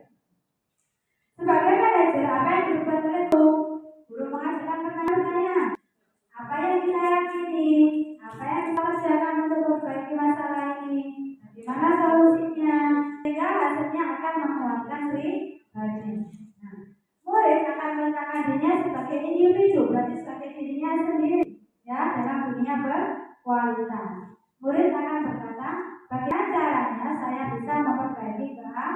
Sebagai manajer, apa yang dibuat oleh guru mengajukan pertanyaan. Apa yang kita yakini? Apa yang kita kerjakan untuk memperbaiki masalah ini? Bagaimana solusinya? Sehingga hasilnya akan menguatkan pribadi. Nah, murid akan meletakkan dirinya sebagai individu, berarti sebagai dirinya sendiri, ya, dalam dunia berkualitas. Murid akan berkata, bagaimana caranya saya bisa memperbaiki keadaan?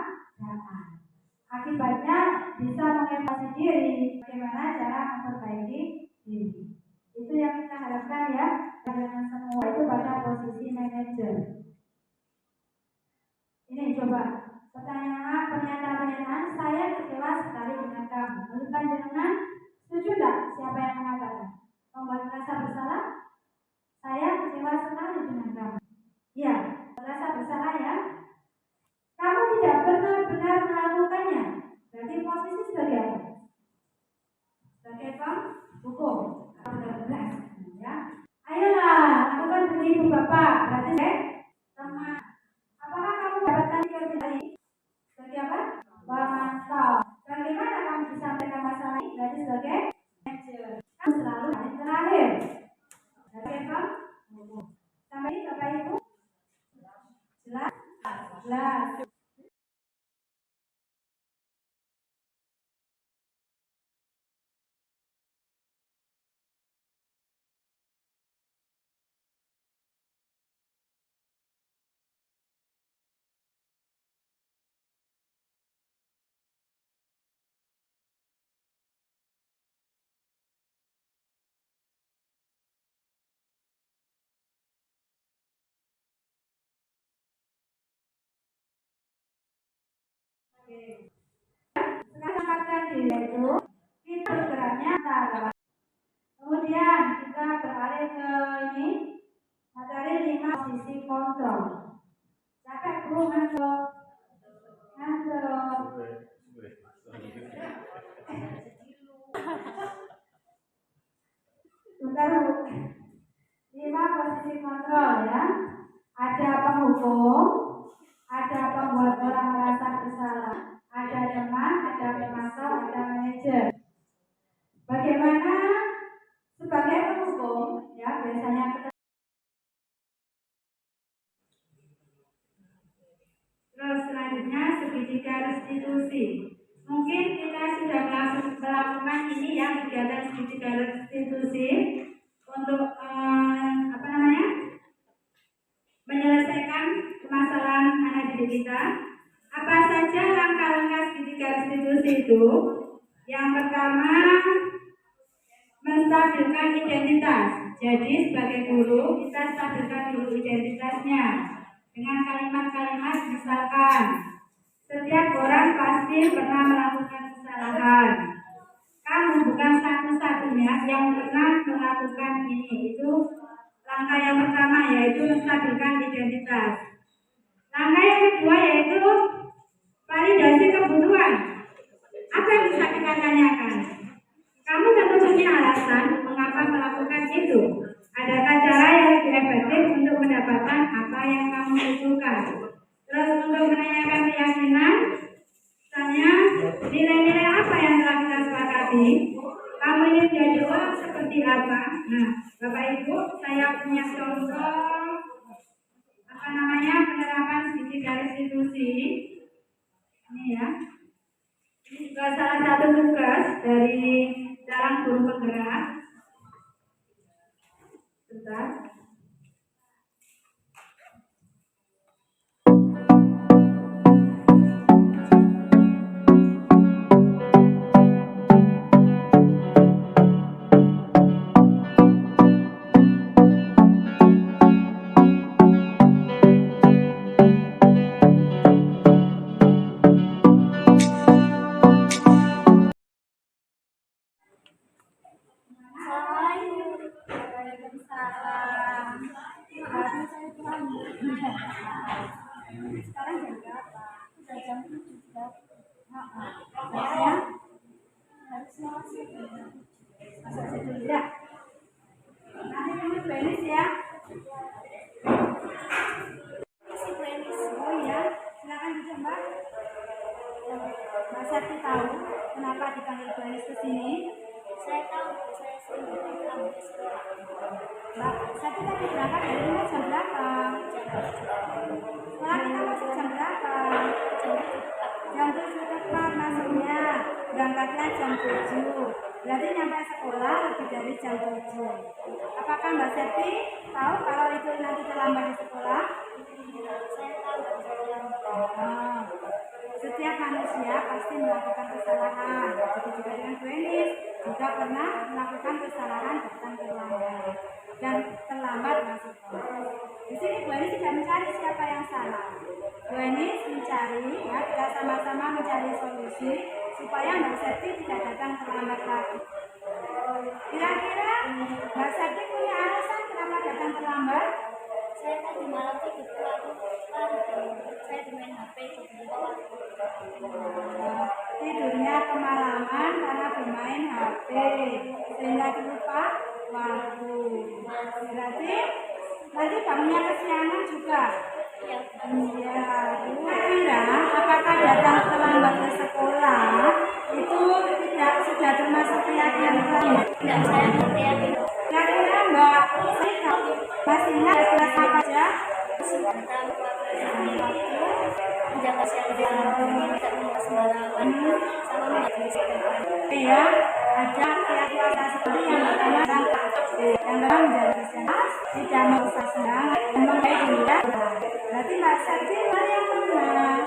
Akibatnya bisa mengevaluasi diri, bagaimana cara memperbaiki diri. Itu yang kita harapkan ya, dengan semua itu pada posisi manajer. Ini coba pernyataan saya kecewa sekali dengan kamu. Lalu panjenengan Merasa bersalah? Saya kecewa sekali dengan kamu. Ya, merasa bersalah ya? Kamu tidak benar-benar melakukannya. Berarti posisi sebagai apa? Sebagai penghukum. Benar-benar, ya. Ayolah, lakukan seperti ibu bapak. Berarti teman. Apakah kamu dapatkan tadi? Sebagai apa? Pemantau. Bagaimana kamu disampaikan masalah ini? Berarti sebagai manajer. Kamu selalu hari terakhir. Sebagai penghukum. Sampai ini Bapak Ibu? Jelas? Jelas. Sekarang tempatkan diri itu kita bergeraknya antara. Kemudian kita beralih ke ini materi 5 sisi kontrol. Capek Bu, ngantuk. Bentar Bu. 5 posisi kontrol ya. Ada penghukum, ada pembuat orang merasa bersalah, ada teman, ada pemantau, ada manajer. Bagaimana sebagai penghukum ya biasanya terus selanjutnya segitiga restitusi. Mungkin kita sudah melakukan ini ya kegiatan segitiga restitusi untuk menyelesaikan permasalahan anak didik kita. Apa saja langkah-langkah segitiga restitusi itu? Yang pertama, menstabilkan identitas. Jadi sebagai guru kita stabilkan dulu identitasnya dengan kalimat-kalimat misalkan setiap orang pasti pernah melakukan kesalahan. Kamu bukan satu-satunya yang pernah melakukan ini. Itu langkah yang pertama, yaitu menstabilkan identitas. Langkah yang kedua yaitu validasi kebutuhan. Apa yang bisa kita tanyakan? Kamu tentu punya alasan mengapa melakukan itu. Adakah cara yang lebih efektif untuk mendapatkan apa yang kamu butuhkan? Terus untuk menanyakan keyakinan, misalnya nilai-nilai apa yang telah kita sepakati? Kamu ingin jadi orang seperti apa? Nah, Bapak Ibu, saya punya contoh penerapan segitiga restitusi. Ini ya. Ini juga salah satu tugas dari dalam guru penggerak. Bentar. Sekarang jam berapa? Sudah jam 7. Harusnya masuk dulu ya. Nanti kamu playlist ya. Oh iya, silakan dicoba. Mas Sakti tahu kenapa dipanggil playlist ke sini? Saya tahu, saya sering dipanggil di sekolah. Mbak, Sakti tadi berangkat dari rumah jam berapa? Sekolah kita masuk jam berapa? Jam 7 tepat masuknya. Berangkatnya jam 7. Berarti nyampe sekolah lebih dari jam 7. Apakah Mbak Septi tahu kalau itu nanti terlambat di sekolah? Saya tahu terlambat. Setiap manusia pasti melakukan kesalahan. Begitu juga dengan Bu Enis, juga pernah melakukan kesalahan datang terlambat dan terlambat masuk kelas. Di sini Bu Enis tidak mencari siapa yang salah. Bu Enis mencari, ya, kita sama-sama mencari solusi supaya Mbak Septi tidak datang terlambat lagi. Kira-kira Mbak Sati punya alasan kenapa datang terlambat? Saya tadi malam tidur terlalu saya bermain HP Tidurnya kemalaman karena bermain HP sehingga lupa waktu. Berarti nanti bangunnya kesiangan juga. ya Iya, kira apakah datang terlambat ke sekolah itu tidak sudah termasuk keyakinan saya? tidak saya ngerti ya Kira-kira Mbak Sita masih ingat kelas apa aja? tentang menjaga kesehatan tidak minum sembarangan sama menjaga Iya, ada keyakinan seperti yang pertama yang kedua menjaga kesehatan, tidak merusak sembarangan, membaik diri. Berarti Mbak Sati mana yang benar?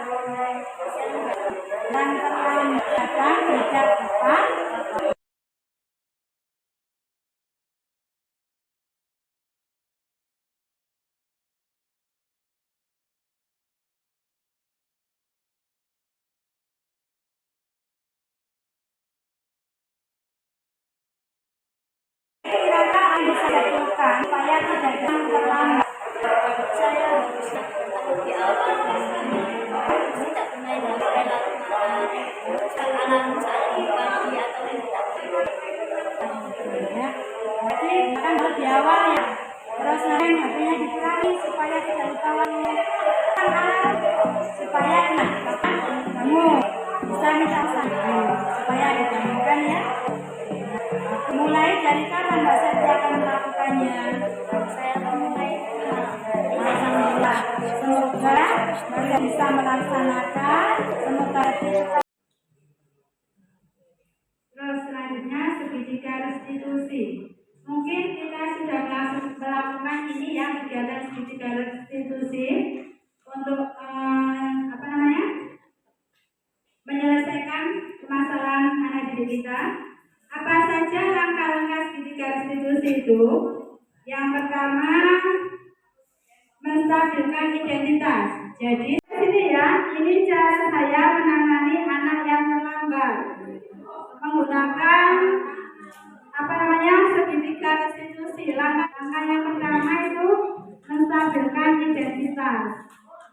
Dan terlambat datang tidak tepat. Kira-kira yang bisa dilakukan supaya tidak datang terlambat. saya harus tahu di awal tidak bermain HP lalu sekarang saat di pagi atau tidak Ya. Jadi kan harus di awal ya. Terus nanti HP-nya dikurangi supaya tidak lupa waktu. Kan alarm supaya ingat kamu bisa minta pesan supaya dibangunkan ya. Mulai dari kapan Mbak Sati akan melakukannya? saya memulai Alhamdulillah. Semoga Mbak bisa melaksanakan. Semoga Terus selanjutnya segitiga restitusi. Mungkin kita sudah melakukan ini ya, kegiatan segitiga restitusi untuk menyelesaikan permasalahan anak didik kita. Apa saja langkah-langkah segitiga restitusi itu? Yang pertama, menstabilkan identitas. Jadi ini ya, ini cara saya menangani anak yang terlambat menggunakan segitiga restitusi. Langkah yang pertama itu menstabilkan identitas.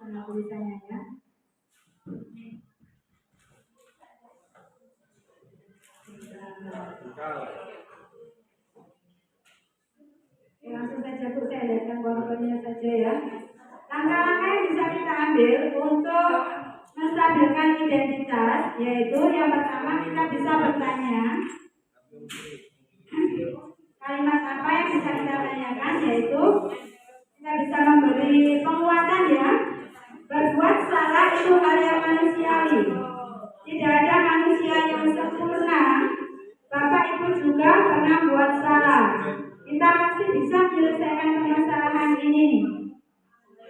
Nah, tulisannya ya. Langsung saja Bu, saya lihatkan powerpointnya saja ya. Langkah-langkah yang bisa kita ambil untuk menstabilkan identitas, yaitu yang pertama kita bisa bertanya kalimat apa yang bisa kita tanyakan, yaitu kita bisa memberi penguatan ya. Berbuat salah itu hal yang manusiawi. Tidak ada manusia yang sempurna. Bapak Ibu juga pernah buat salah. Kita masih bisa menyelesaikan permasalahan ini.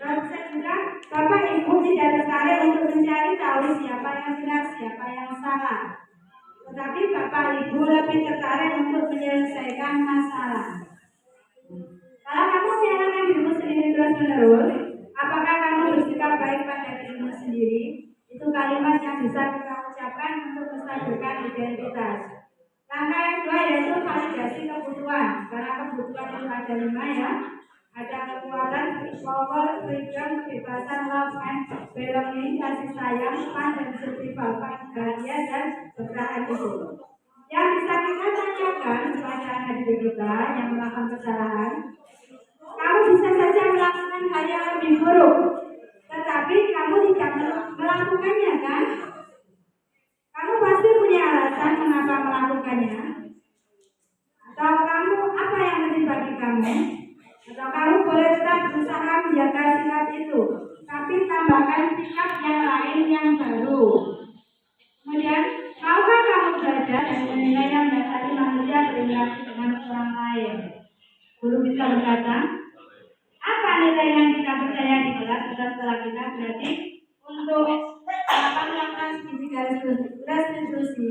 Lalu juga Bapak Ibu tidak tertarik untuk mencari tahu siapa yang benar, siapa yang salah. Tetapi Bapak Ibu lebih tertarik untuk menyelesaikan masalah. Kalau kamu menyalahkan dirimu sendiri terus-menerus, apakah kamu bersikap baik pada dirimu sendiri? Itu kalimat yang bisa kita ucapkan untuk menstabilkan identitas. Langkah yang kedua yaitu validasi kebutuhan. Karena kebutuhan itu ada 5 ya. Ada kekuatan, power, freedom, kebebasan, love, and belonging, kasih sayang, fun, dan survival, bahagia, dan bertahan hidup. Yang bisa kita tanyakan kepada anak didik kita yang melakukan kesalahan, kamu bisa saja melakukan hal yang lebih buruk, tetapi kamu tidak melakukannya kan? Kamu pasti punya alasan mengapa melakukannya. Atau kamu apa yang penting bagi kamu? Atau kamu boleh tetap berusaha menjaga sikap itu, tapi tambahkan sikap yang lain yang baru. Kemudian, maukah kamu belajar dan menilai yang mendasari manusia berinteraksi dengan orang lain? Guru bisa berkata, apa nilai yang kita percaya di kelas setelah kita berarti untuk melakukan segitiga restitusi,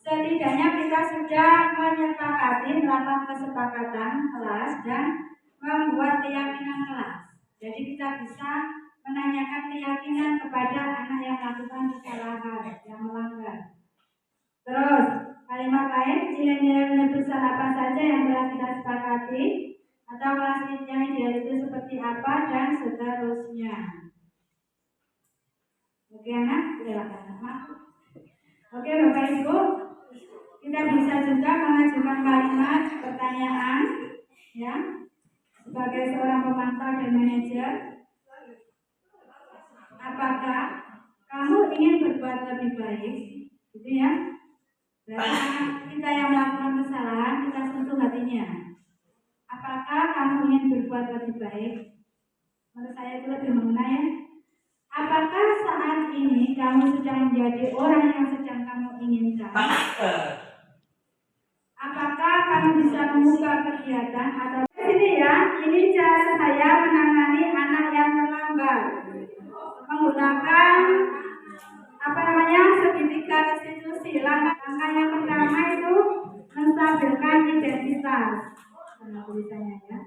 setidaknya kita sudah menyepakati melakukan kesepakatan kelas dan membuat keyakinan kelas. Jadi kita bisa menanyakan keyakinan kepada anak yang melakukan kesalahan, yang melanggar. Terus kalimat lain, nilai-nilai universal apa saja yang telah kita sepakati, atau kelas yang ideal itu seperti apa, dan seterusnya. Oke anak, silakan. Oke Bapak Ibu, kita bisa juga mengajukan kalimat pertanyaan, ya, sebagai seorang pemantau dan manajer. Apakah kamu ingin berbuat lebih baik? Gitu ya. Berarti kita yang melakukan kesalahan, kita sentuh hatinya. Apakah kamu ingin berbuat lebih baik? Menurut saya itu lebih mengena ya. Apakah saat ini kamu sedang menjadi orang yang sedang kamu inginkan? Apakah kamu bisa membuka kegiatan atau ini ya? Ini cara saya menangani anak yang terlambat menggunakan segitiga restitusi. Langkah yang pertama itu menstabilkan identitas. Nah, tulisannya ya.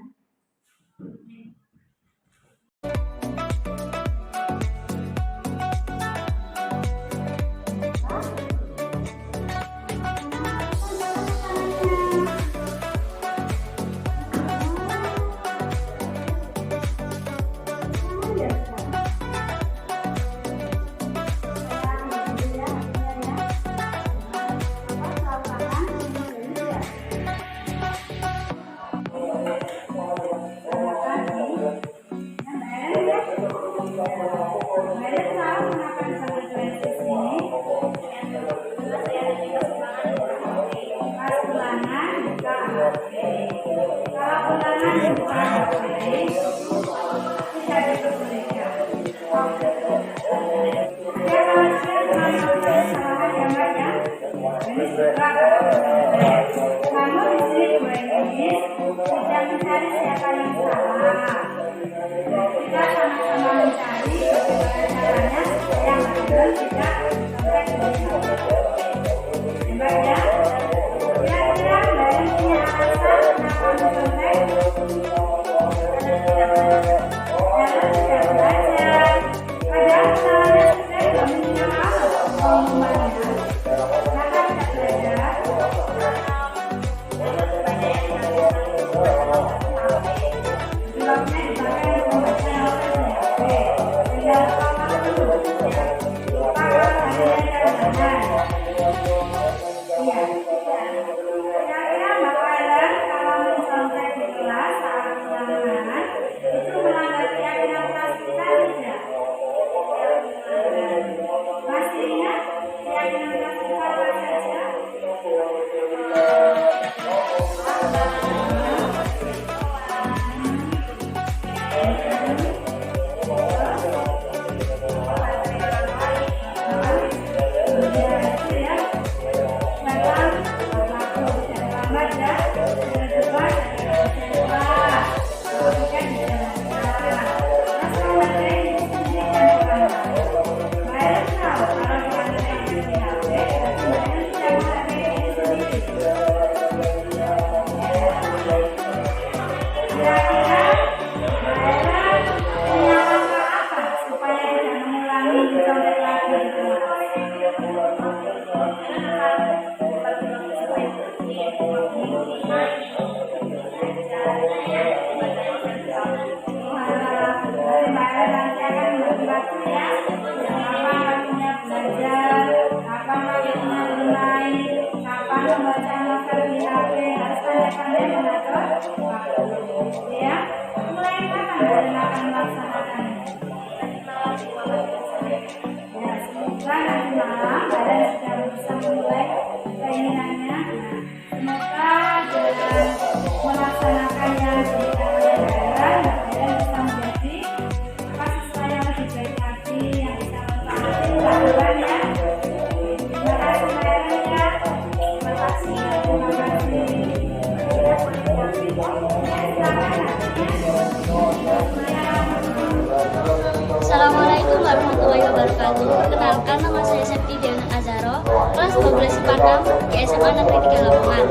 Assalamualaikum warahmatullahi wabarakatuh. Perkenalkan, nama saya Septi Diana Azaro, kelas 12 Sipakam di SMA Negeri 3 Lamongan.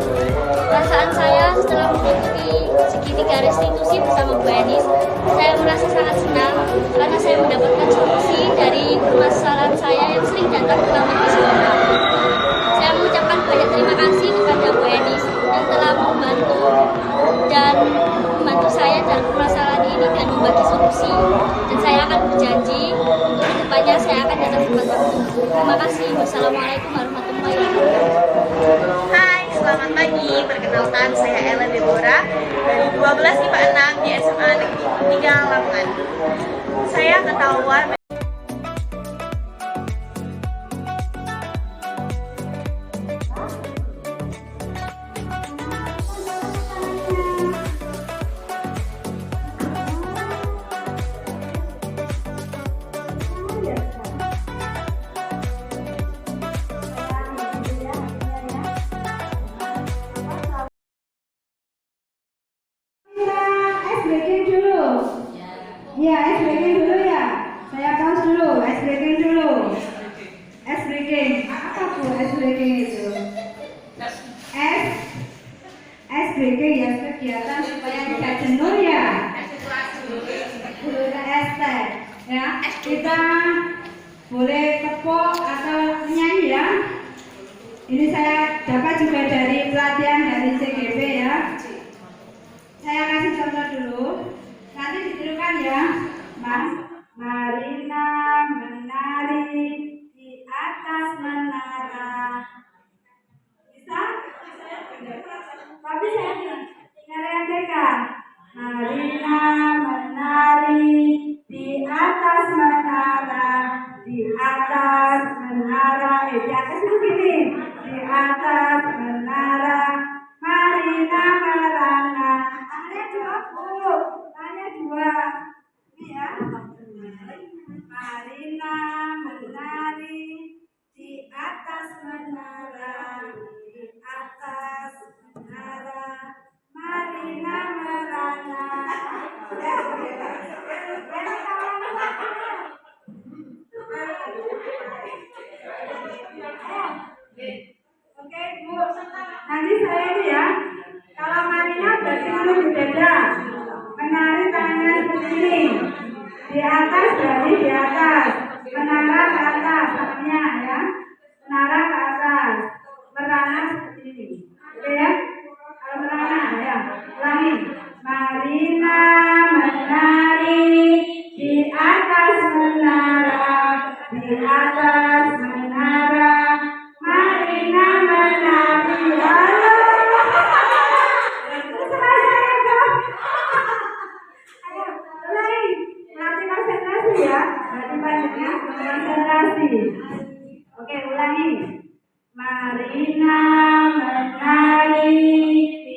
Perasaan saya setelah mengikuti segitiga restitusi bersama Bu Enis, saya merasa sangat senang karena saya mendapatkan solusi dari permasalahan saya yang sering datang ke kantor psikolog. Saya mengucapkan banyak terima kasih kasih. Wassalamualaikum warahmatullahi wabarakatuh. Hai, selamat pagi. Perkenalkan, saya Ella Deborah dari 12 IPA 6 di SMA Negeri 3 Lamongan. Saya ketahuan ice breaking dulu. Ya, ice breaking dulu ya. Saya pause dulu, ice breaking dulu. Ice breaking. Apa tuh ice breaking itu? Ice breaking ya kegiatan supaya tidak jenuh ya. Boleh es teh ya. Kita boleh tepuk atau nyanyi ya. Ini saya dapat juga dari pelatihan dari CGP ya. Saya kasih contoh dulu. Nanti ditirukan ya. Marina menari di atas menara. Bisa? Tapi saya nyanyikan. Marina menari di atas menara. Di atas menara. Di atas itu gini. Di atas menara. Marina merana. Tangannya dua, Bu. Tangannya dua. Ini ya. Marina menari di atas menara. Di atas menara. Marina merana. Oke, Bu. Nanti saya ini ya. Kalau Marina berarti dulu di dada. Menari tangan seperti ini. Di atas berarti di atas. Menara ke atas tangannya ya. Menara ke atas. Merana seperti ini. Oke ya. Kalau merana ya. Ulangi. Marina menari di atas menara. Di atas menara. Marina menari. Halo. Konsentrasi ya, berarti banyaknya konsentrasi. Oke, ulangi. Marina menari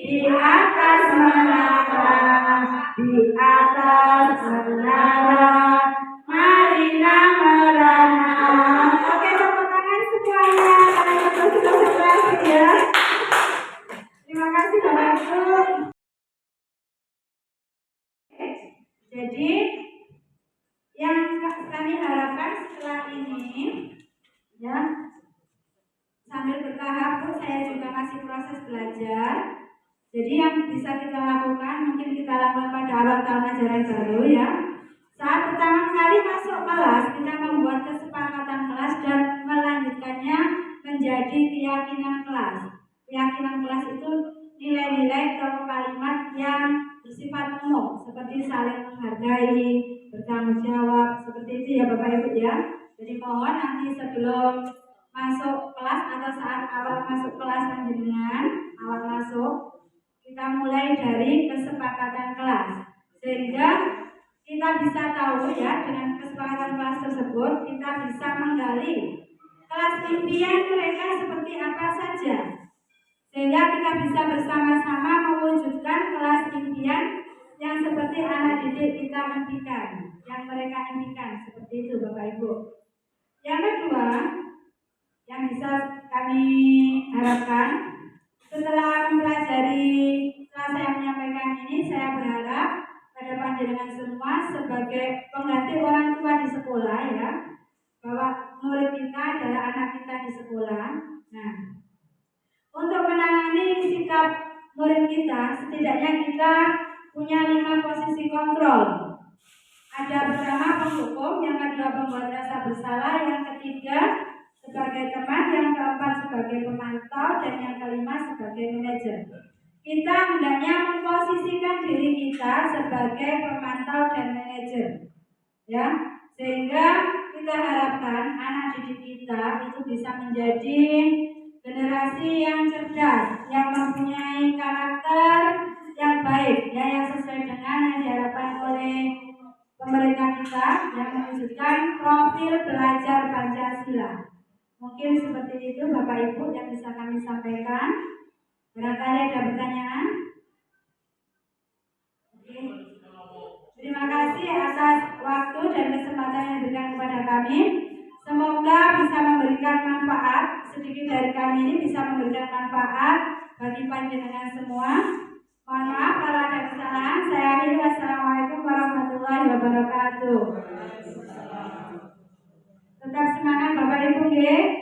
di atas menara, di atas menara. Marina merana. Oke, tepuk tangan semuanya. Kalian terus konsentrasi ya. Terima kasih Bapak Ibu. Jadi yang kami harapkan setelah ini ya, sambil bertahap saya juga masih proses belajar. Jadi yang bisa kita lakukan, mungkin kita lakukan pada awal tahun ajaran baru ya. Saat pertama kali masuk kelas, kita membuat kesepakatan kelas dan melanjutkannya menjadi keyakinan kelas. Keyakinan kelas itu nilai-nilai atau kalimat yang bersifat umum, seperti saling menghargai, bertanggung jawab, seperti itu ya Bapak Ibu ya. Jadi mohon nanti sebelum masuk kelas atau saat awal masuk kelas panjenengan, awal masuk, kita mulai dari kesepakatan kelas. Sehingga kita bisa tahu ya, dengan kesepakatan kelas tersebut, kita bisa menggali kelas impian mereka seperti apa saja. Sehingga kita bisa bersama-sama mewujudkan kelas impian yang seperti anak didik kita impikan, yang mereka impikan, seperti itu Bapak Ibu. Yang kedua, yang bisa kami harapkan, setelah mempelajari setelah saya menyampaikan ini, saya berharap pada panjenengan semua sebagai pengganti orang tua di sekolah ya, bahwa murid kita adalah anak kita di sekolah. Nah, untuk menangani sikap murid kita, setidaknya kita punya 5 posisi kontrol. Ada pertama penghukum, yang kedua pembuat rasa bersalah, yang ketiga sebagai teman, yang keempat sebagai pemantau, dan yang kelima sebagai manajer. Kita hendaknya memposisikan diri kita sebagai pemantau dan manajer. Ya, sehingga kita harapkan anak didik kita itu bisa menjadi generasi yang cerdas, yang mempunyai karakter yang baik, ya, yang sesuai dengan yang diharapkan oleh pemerintah kita, yang mewujudkan profil belajar Pancasila. Mungkin seperti itu Bapak Ibu yang bisa kami sampaikan. Barangkali ada pertanyaan? Oke. Terima kasih atas waktu dan kesempatan yang diberikan kepada kami. Semoga bisa memberikan manfaat, sedikit dari kami ini bisa memberikan manfaat bagi panjenengan semua. Mohon maaf kalau ada kesalahan. Saya akhiri. Wassalamualaikum warahmatullahi wabarakatuh. Tetap semangat Bapak Ibu, nggih.